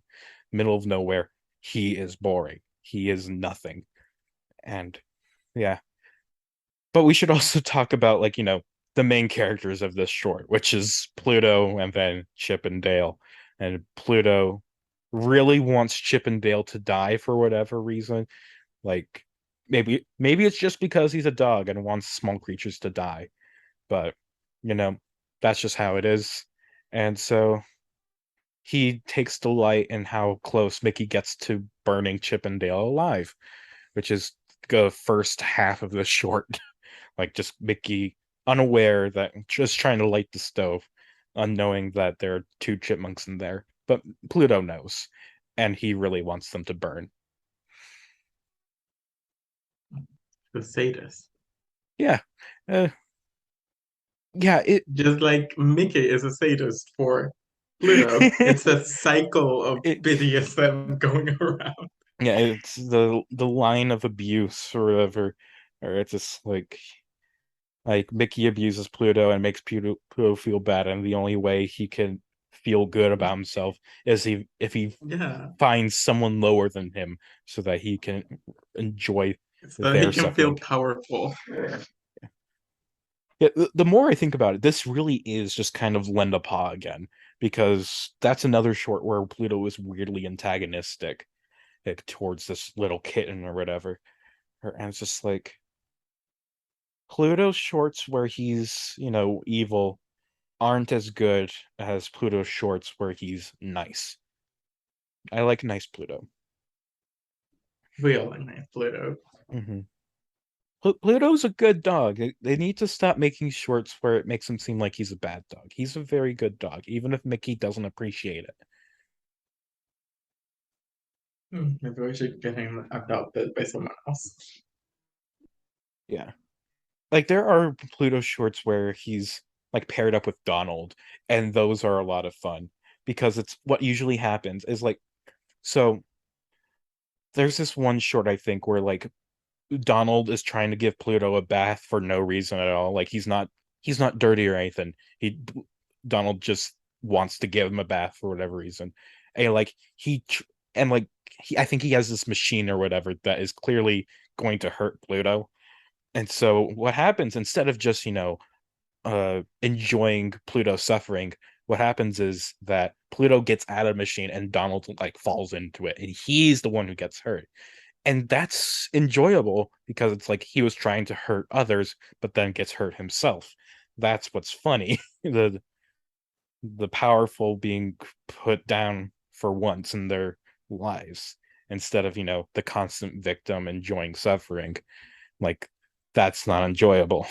middle of nowhere, he is boring. He is nothing. And yeah. But we should also talk about like, the main characters of this short, which is Pluto and then Chip and Dale. And Pluto really wants Chip and Dale to die for whatever reason. Like maybe it's just because he's a dog and wants small creatures to die. But you know, that's just how it is. And so he takes delight in how close Mickey gets to burning Chip and Dale alive, which is the first half of the short. Like just Mickey unaware that just trying to light the stove, unknowing that there are two chipmunks in there. But Pluto knows, and he really wants them to burn. The sadist. Yeah. Uh, yeah, Just like Mickey is a sadist for Pluto, it's a cycle of it BDSM going around. yeah, it's the line of abuse or whatever, or it's just like Mickey abuses Pluto and makes Pluto feel bad, and the only way he can feel good about himself is if he Yeah, finds someone lower than him so that he can enjoy so he their can feel suffering. powerful. Yeah, the more I think about it, this really is just kind of Lend a Paw again, because that's another short where Pluto is weirdly antagonistic, like, towards this little kitten or whatever. And it's just like Pluto's shorts where he's, evil aren't as good as Pluto's shorts where he's nice. I like nice Pluto. We all like Pluto. hmm Pluto's a good dog. They need to stop making shorts where it makes him seem like he's a bad dog. He's a very good dog, even if Mickey doesn't appreciate it. Maybe we should get him adopted by someone else. Yeah. Like there are Pluto shorts where he's like paired up with Donald, and those are a lot of fun because it's what usually happens is like so there's this one short I think where like Donald is trying to give Pluto a bath for no reason at all. Like he's not dirty or anything. Donald just wants to give him a bath for whatever reason. And like and like I think he has this machine or whatever that is clearly going to hurt Pluto. And so what happens instead of just, enjoying Pluto's suffering, what happens is that Pluto gets out of the machine and Donald like falls into it and he's the one who gets hurt. And that's enjoyable because it's like he was trying to hurt others, but then gets hurt himself. That's what's funny. The powerful being put down for once in their lives instead of, the constant victim enjoying suffering. Like that's not enjoyable.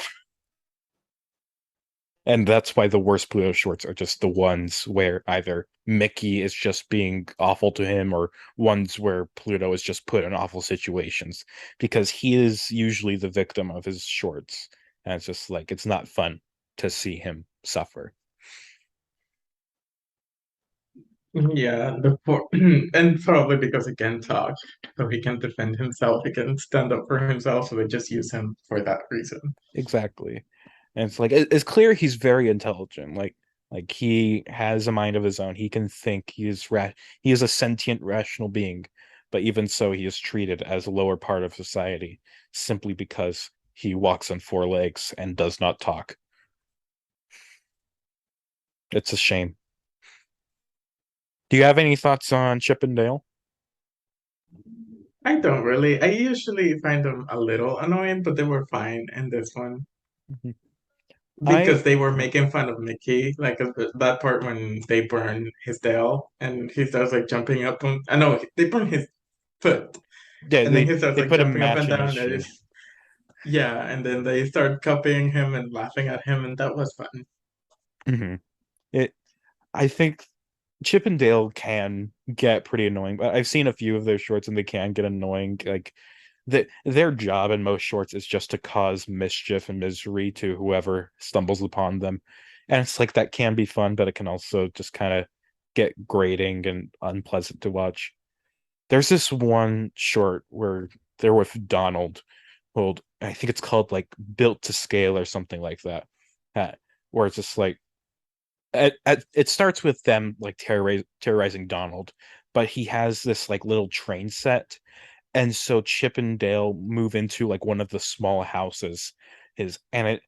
And that's why the worst Pluto shorts are just the ones where either Mickey is just being awful to him or ones where Pluto is just put in awful situations because he is usually the victim of his shorts. And it's just like, it's not fun to see him suffer. Yeah, the poor, and probably because he can talk, so he can defend himself, he can stand up for himself, so they just use him for that reason. Exactly. And it's like, it's clear he's very intelligent. Like he has a mind of his own. He can think. He is a sentient, rational being. But even so, he is treated as a lower part of society simply because he walks on four legs and does not talk. It's a shame. Do you have any thoughts on Chip and Dale? I don't really. I usually find them a little annoying, but they were fine in this one Mhm. I because they were making fun of Mickey, like that part when they burn his tail and he starts like jumping up on. I know they burn his foot, Yeah, and then he starts they like put a jumping up and match in his down. shoe. Yeah, and then they start copying him and laughing at him, and that was fun. hmm It I think Chip and Dale can get pretty annoying, but I've seen a few of their shorts and they can get annoying. Like their job in most shorts is just to cause mischief and misery to whoever stumbles upon them. And it's like that can be fun, but it can also just kind of get grating and unpleasant to watch. There's this one short where they're with Donald, called I think it's called like Built to Scale or something like that. uh, where it's just like it starts with them like terrorizing Donald, but he has this like little train set, and so Chip and Dale move into like one of the small houses, his and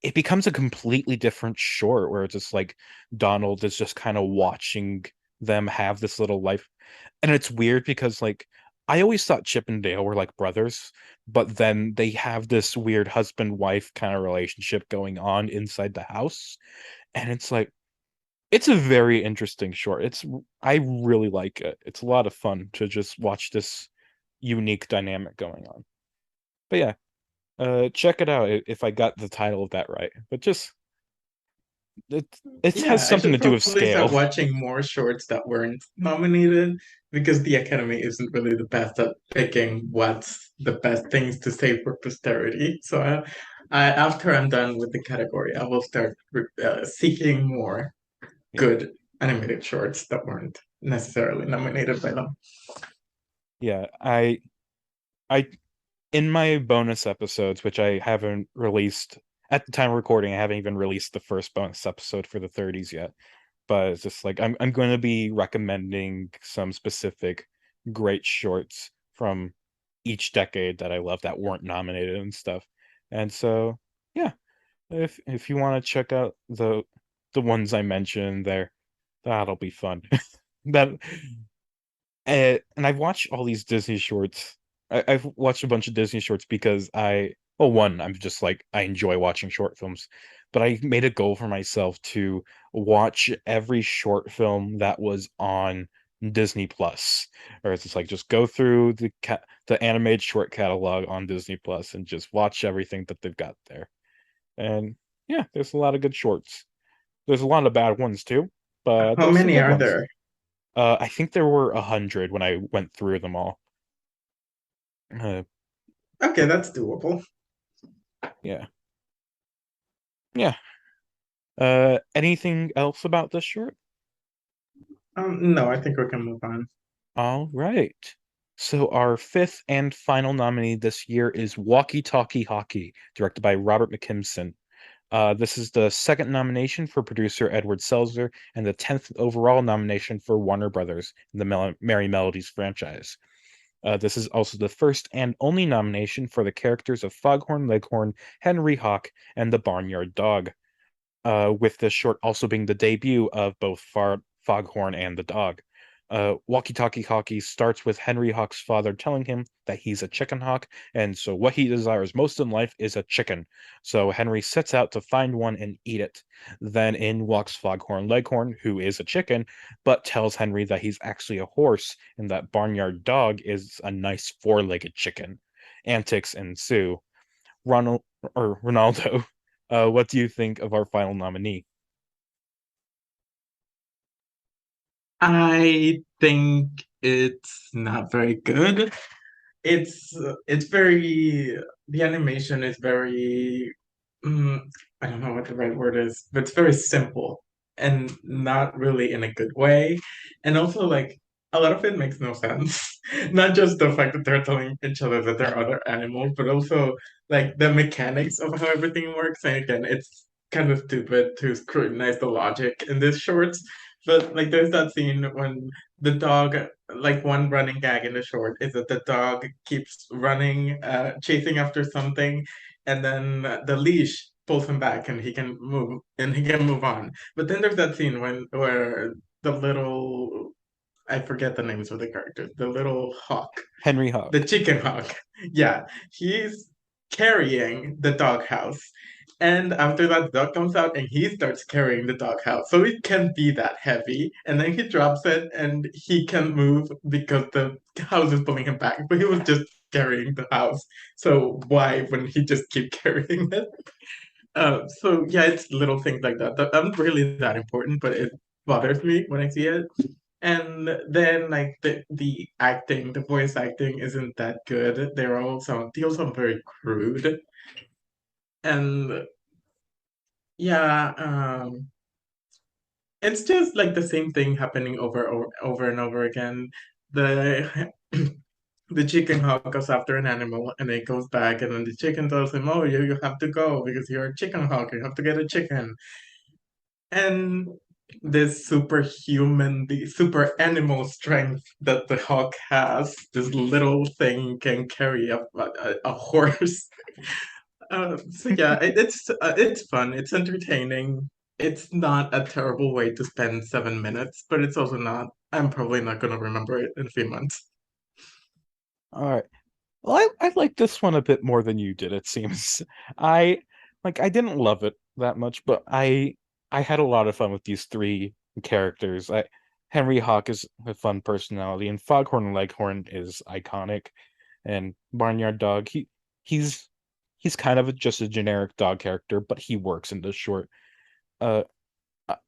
it becomes a completely different short where it's just like Donald is just kind of watching them have this little life, and it's weird because like I always thought Chip and Dale were like brothers, but then they have this weird husband wife kind of relationship going on inside the house, and it's like it's a very interesting short. I really like it. It's a lot of fun to just watch this unique dynamic going on. But yeah, check it out if I got the title of that right. But just it has Yeah, I something to should do with probably scale. start watching more shorts that weren't nominated because the Academy isn't really the best at picking what's the best things to say for posterity. So After I'm done with the category, I will start seeking more Yeah. good animated shorts that weren't necessarily nominated by them. Yeah. I in my bonus episodes, which I haven't released at the time of recording, I haven't even released the first bonus episode for the 30s yet. But it's just like I'm going to be recommending some specific great shorts from each decade that I love that weren't nominated and stuff. And so, yeah, if you want to check out the ones I mentioned there, that'll be fun. That and I've watched all these Disney shorts. I've watched a bunch of Disney shorts because well, one, I'm just like, I enjoy watching short films, but I made a goal for myself to watch every short film that was on Disney Plus. Or it's just like, just go through the animated short catalog on Disney Plus and just watch everything that they've got there. And yeah, there's a lot of good shorts. There's a lot of bad ones too, but How there's some many good are ones. there? I think there were 100 when I went through them all. Uh, Okay, that's doable. yeah, yeah. Anything else about this short? No, I think we can move on. All right. So our fifth and final nominee this year is Walky Talky Hawky, directed by Robert McKimson. This is the second nomination for producer Edward Selzer and the 10th overall nomination for Warner Brothers in the Merry Melodies franchise. This is also the first and only nomination for the characters of Foghorn Leghorn, Henry Hawk, and the Barnyard Dog, with this short also being the debut of both Foghorn and the dog. Walky Talky Hawky starts with Henry Hawk's father telling him that he's a chicken hawk, and so what he desires most in life is a chicken. So Henry sets out to find one and eat it. Then in walks Foghorn Leghorn, who is a chicken, but tells Henry that he's actually a horse and that Barnyard Dog is a nice four-legged chicken. Antics ensue. Ronald or Ronaldo, what do you think of our final nominee? I think it's not very good. It's very the animation is very mm, I don't know what the right word is, but it's very simple and not really in a good way. And also like a lot of it makes no sense. Not just the fact that they're telling each other that they're other animals, but also like the mechanics of how everything works. And again, it's kind of stupid to scrutinize the logic in this shorts. But like there's that scene when the dog, like one running gag in the short is that the dog keeps running, chasing after something, and then the leash pulls him back and he can move on. But then there's that scene where the little, I forget the names of the characters, the little hawk, Henry the Hawk. chicken hawk. Yeah, he's carrying the doghouse. And after that, the dog comes out and he starts carrying the doghouse. So it can be that heavy. And then he drops it and he can move because the house is pulling him back. But he was just carrying the house. So why wouldn't he just keep carrying it? So yeah, it's little things like that that aren't really that important, but it bothers me when I see it. And then like the acting, the voice acting isn't that good. They all sound very crude. And yeah, it's just like the same thing happening over and over again. The the chicken hawk goes after an animal and it goes back and then the chicken tells him, oh, you have to go because you're a chicken hawk, you have to get a chicken. And this superhuman, the super animal strength that the hawk has, this little thing can carry a horse. So yeah, it's fun. It's entertaining. It's not a terrible way to spend 7 minutes, but it's also not. I'm probably not gonna remember it in a few months. All right. Well, I like this one a bit more than you did, it seems. I didn't love it that much, but I had a lot of fun with these three characters. Henry Hawk is a fun personality, and Foghorn Leghorn is iconic, and Barnyard Dog, he's he's kind of just a generic dog character, but he works in this short. Uh,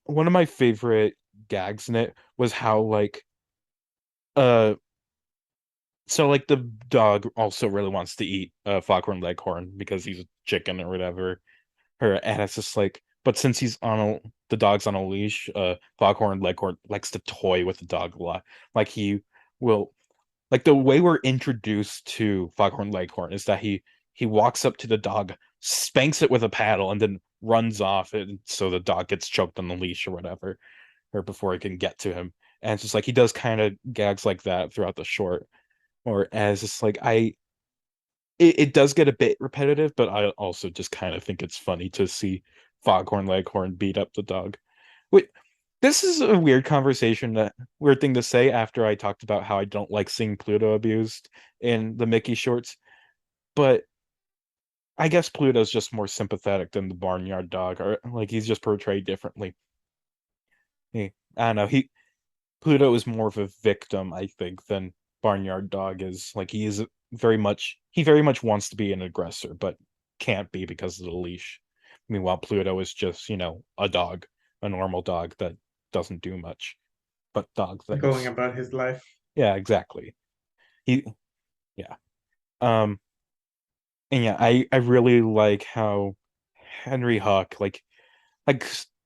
one of my favorite gags in it was how uh so like the dog also really wants to eat Foghorn Leghorn because he's a chicken or whatever. And it's just like, but since the dog's on a leash, Foghorn Leghorn likes to toy with the dog a lot. Like he will, like the way we're introduced to Foghorn Leghorn is that he walks up to the dog, spanks it with a paddle, and then runs off, and so the dog gets choked on the leash or whatever, or before it can get to him. And it's just like he does kind of gags like that throughout the short, or as it's like it does get a bit repetitive, but I also just kind of think it's funny to see Foghorn Leghorn beat up the dog. Wait, this is a weird thing to say after I talked about how I don't like seeing Pluto abused in the Mickey shorts, but I guess Pluto's just more sympathetic than the barnyard dog, or like he's just portrayed differently. I don't know. Pluto is more of a victim, I think, than Barnyard Dog is. Like he very much wants to be an aggressor, but can't be because of the leash. Meanwhile, Pluto is just, a dog, a normal dog that doesn't do much but dog Going things. about his life. Yeah, exactly. He yeah. Um and yeah, I really like how Henry Huck like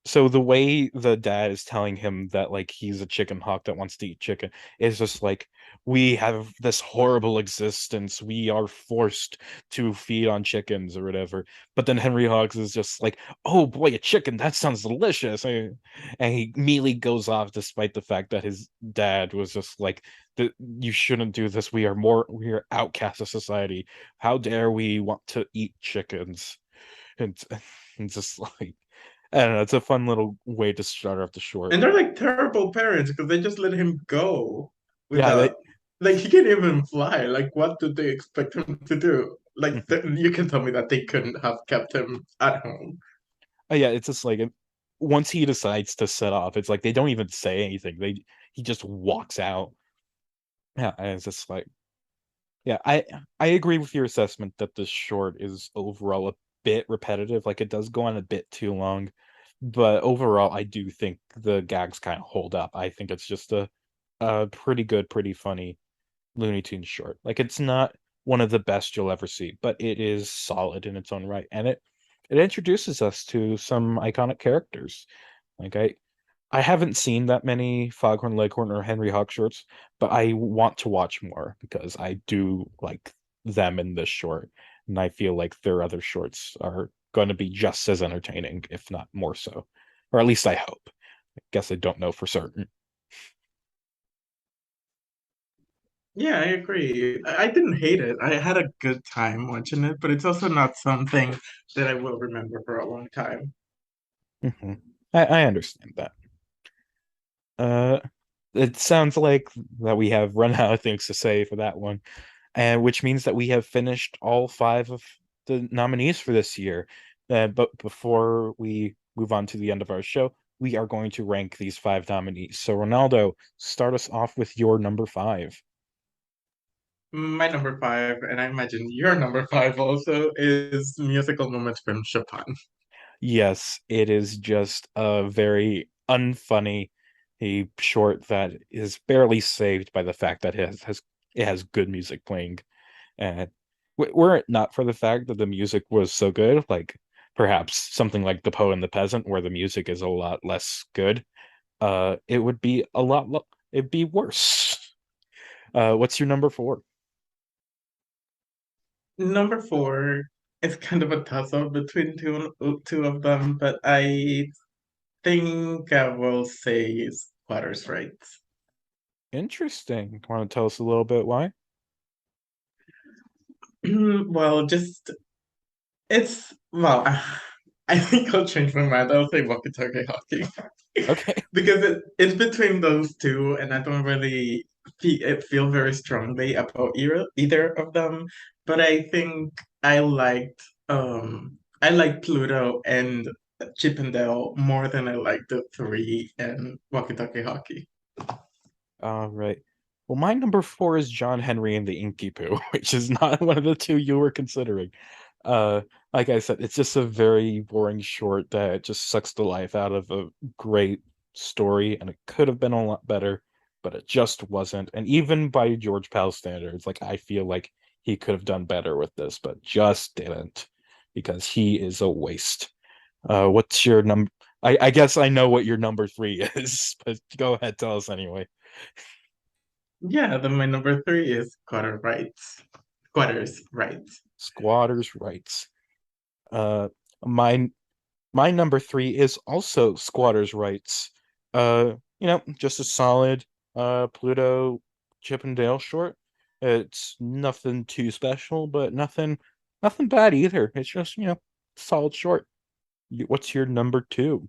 so the way the dad is telling him that like he's a chicken hawk that wants to eat chicken is just like we have this horrible existence, we are forced to feed on chickens or whatever, but then Henry Hawks is just like, oh boy, a chicken, that sounds delicious, and he immediately goes off despite the fact that his dad was just like, you shouldn't do this, we are outcasts of society, how dare we want to eat chickens, and, and just like, I don't know. It's a fun little way to start off the short. And they're like terrible parents because they just let him go Yeah, without, like, he can't even fly. Like, what did they expect him to do? Like, you can tell me that they couldn't have kept him at home. yeah. It's just like once he decides to set off, it's like they don't even say anything. He just walks out. Yeah, and it's just like, yeah. I agree with your assessment that the short is overall a bit repetitive. Like it does go on a bit too long, but overall, I do think the gags kind of hold up. I think it's just a pretty good, pretty funny Looney Tunes short. Like it's not one of the best you'll ever see, but it is solid in its own right, and it introduces us to some iconic characters. Like I haven't seen that many Foghorn Leghorn or Henry Hawk shorts, but I want to watch more because I do like them in this short, and I feel like their other shorts are going to be just as entertaining, if not more so, or at least I hope. I guess I don't know for certain. Yeah, I agree. I didn't hate it. I had a good time watching it, but it's also not something that I will remember for a long time. Mhm. I understand that. Uh, it sounds like that we have run out of things to say for that one, and which means that we have finished all five of the nominees for this year. But before we move on to the end of our show, we are going to rank these five nominees. So, Ronaldo, start us off with your number five. My number five, and I imagine your number five also, is musical moments from Chopin. Yes, it is just a very unfunny a short that is barely saved by the fact that it has good music playing. And were it not for the fact that the music was so good, like perhaps something like The Poet and the Peasant, where the music is a lot less good, it would be it'd be worse. What's your number four? Number four is kind of a toss-up between two of them, but I think I will say Squatters' Rights. Interesting. Want to tell us a little bit why? Well, just it's well, I think I'll change my mind. I'll say Walky Talky Hawky Okay. because it's between those two, and I don't really feel very strongly about either of them. But I think I liked Pluto and Chippendale more than I liked the three and Walkie Talkie Hockey. All right. Well, my number four is John Henry and the Inky-Poo, which is not one of the two you were considering. Uh, like I said, it's just a very boring short that just sucks the life out of a great story, and it could have been a lot better. but it just wasn't. And even by George Pal standards, like I feel like he could have done better with this, but just didn't because he is a waste. What's your number? I guess I know what your number three is, but go ahead, tell us anyway. Yeah, then my number three is Squatters' Rights. Squatters' rights. Uh, my my number three is also Squatters' Rights. Just a solid Pluto Chippendale short. It's nothing too special, but nothing bad either. It's just, solid short. What's your number two?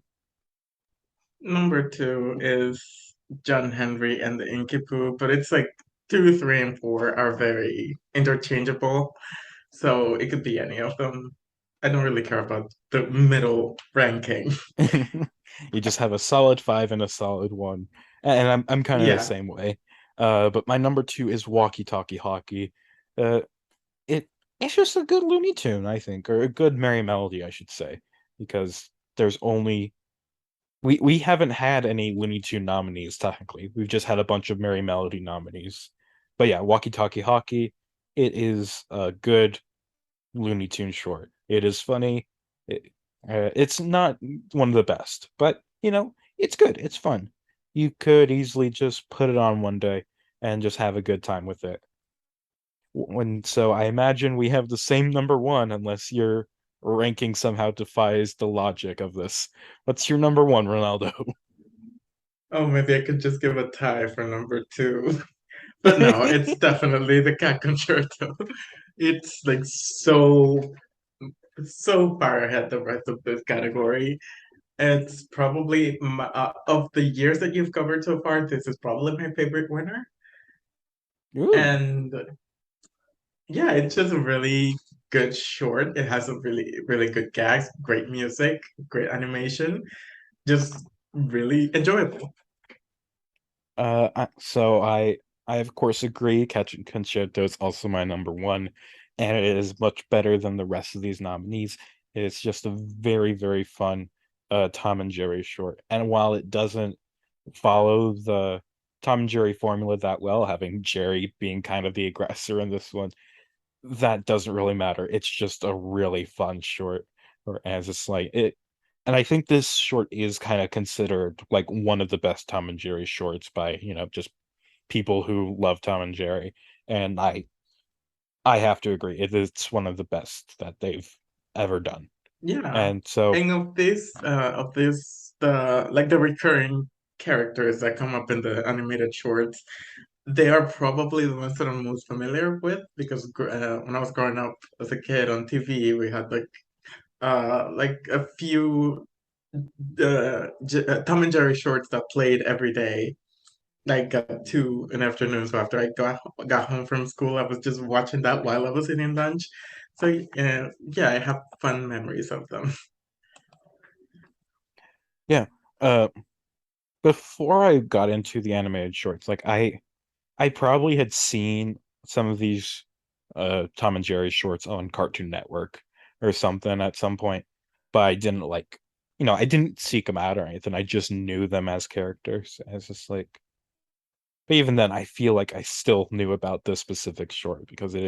Number two is John Henry and the Inky-Poo, but it's like two, three, and four are very interchangeable. So it could be any of them. I don't really care about the middle ranking. You just have a solid five and a solid one. And I'm kind of the Yeah. same way. But my number two is Walky Talky Hawky. Uh, it it's just a good Looney Tune, I think, or a good merry melody, I should say, because there's only we haven't had any Looney Tune nominees technically. We've just had a bunch of merry melody nominees. But yeah, Walkie Talkie Hockey, it is a good Looney Tune short. It is funny. It's not one of the best, but it's good. It's fun. You could easily just put it on one day and just have a good time with it. So I imagine we have the same number one, unless your ranking somehow defies the logic of this. What's your number one, Ronaldo? Oh, maybe I could just give a tie for number two. But no, it's definitely the Cat Concerto. It's like so far ahead the rest of this category. It's probably of the years that you've covered so far, this is probably my favorite winner. Ooh. And yeah, it's just a really good short. It has a really, really good gags, great music, great animation, just really enjoyable. So I of course agree. Cat Concerto is also my number one, and it is much better than the rest of these nominees. It's just a very, very fun Tom and Jerry short. And while it doesn't follow the Tom and Jerry formula that well, having Jerry being kind of the aggressor in this one, that doesn't really matter. It's just a really fun short. Or as it's like it and I think this short is kind of considered like one of the best Tom and Jerry shorts by, just people who love Tom and Jerry. And I have to agree. It's one of the best that they've ever done. Yeah. And so And the like the recurring characters that come up in the animated shorts, they are probably the ones that I'm most familiar with because when I was growing up as a kid on TV, we had like a few Tom and Jerry shorts that played every day, like at 2 in the afternoon. So after I got home from school, I was just watching that while I was eating lunch. So yeah, I have fun memories of them. yeah. Uh Before I got into the animated shorts, like I probably had seen some of these Tom and Jerry shorts on Cartoon Network or something at some point, but I didn't I didn't seek them out or anything. I just knew them as characters. As just like, but even then, I feel like I still knew about this specific short because it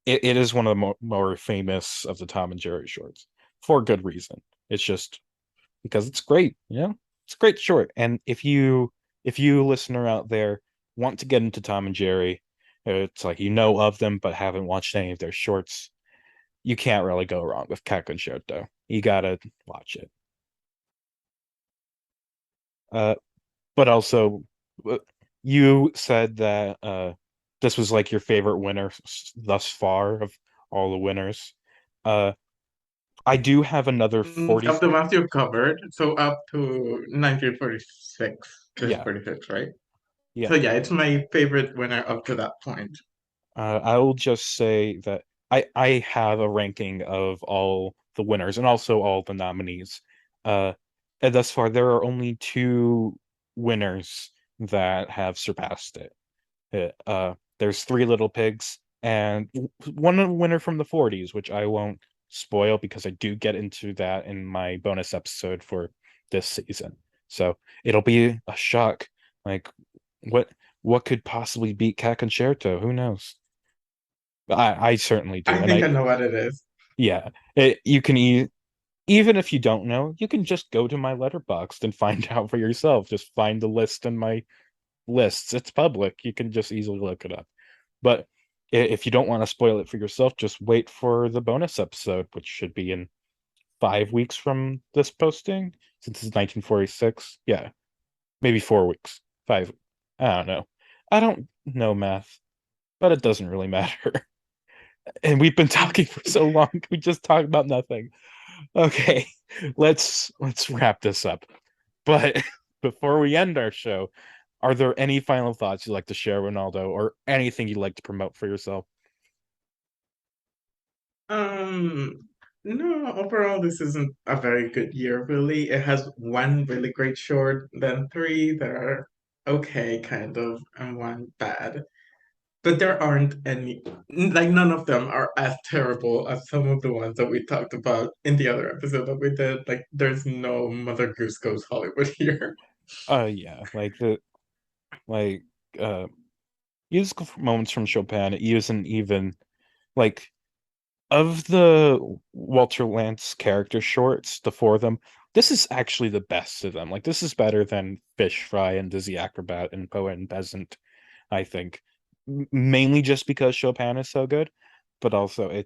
is one of the more famous of the Tom and Jerry shorts for good reason. It's just because it's great, it's a great short. And if you listener out there want to get into Tom and Jerry, it's like of them but haven't watched any of their shorts, you can't really go wrong with Cat Concerto. You gotta watch it. Uh, but also, uh, you said that this was like your favorite winner thus far of all the winners. Uh, I do have another Of the 46. ones you've covered, so up to 1946, there's Yeah, 46, right? yeah. So yeah, it's my favorite winner up to that point. I will just say that I have a ranking of all the winners and also all the nominees. Uh, and thus far, there are only two winners that have surpassed it. There's Three Little Pigs and one winner from the 40s, which I won't spoil because I do get into that in my bonus episode for this season. So it'll be a shock. Like What what could possibly beat Cat Concerto? Who knows? I certainly do, I and think I know what it is. yeah, you can even if you don't know, you can just go to my letterboxd and find out for yourself. Just find the list in my lists. It's public. You can just easily look it up. But if you don't want to spoil it for yourself, just wait for the bonus episode, which should be in 5 weeks from this posting, since it's 1946. Yeah, maybe 4 weeks. Five. I don't know. I don't know math, but it doesn't really matter. And we've been talking for so long. We just talked about nothing. Okay, let's wrap this up. But before we end our show, are there any final thoughts you'd like to share, Ronaldo, or anything you'd like to promote for yourself? Um, no, overall, this isn't a very good year, really. It has one really great short, then three that are okay, kind of, and one bad. But there aren't any, like, none of them are as terrible as some of the ones that we talked about in the other episode that we did. Like, there's no Mother Goose Goes Hollywood here. Yeah, like uh musical moments from Chopin. It isn't even like of the Walter Lantz character shorts, the four of them. This is actually the best of them. Like this is better than Fish Fry and Dizzy Acrobat and Poet and Peasant, I think. Mainly just because Chopin is so good, but also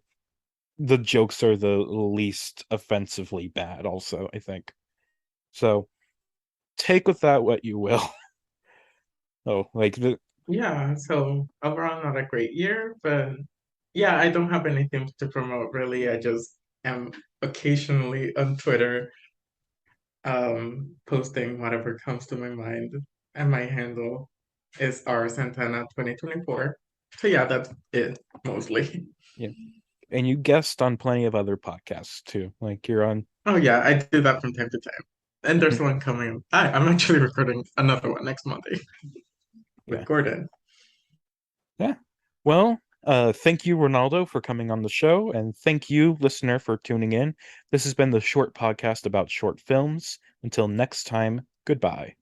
the jokes are the least offensively bad also, I think. So take with that what you will. Oh, like the Yeah, so overall, not a great year, but yeah, I don't have anything to promote really. I just am occasionally on Twitter posting whatever comes to my mind, and my handle is R Santana 2024. So yeah, that's it mostly. yeah. And you guest on plenty of other podcasts too. Like you're on Oh yeah, I do that from time to time. And there's one coming. I'm actually recording another one next Monday with yeah. Gordon. Yeah. Well, thank you, Ronaldo, for coming on the show, and thank you, listener, for tuning in. This has been the short podcast about short films. Until next time, goodbye.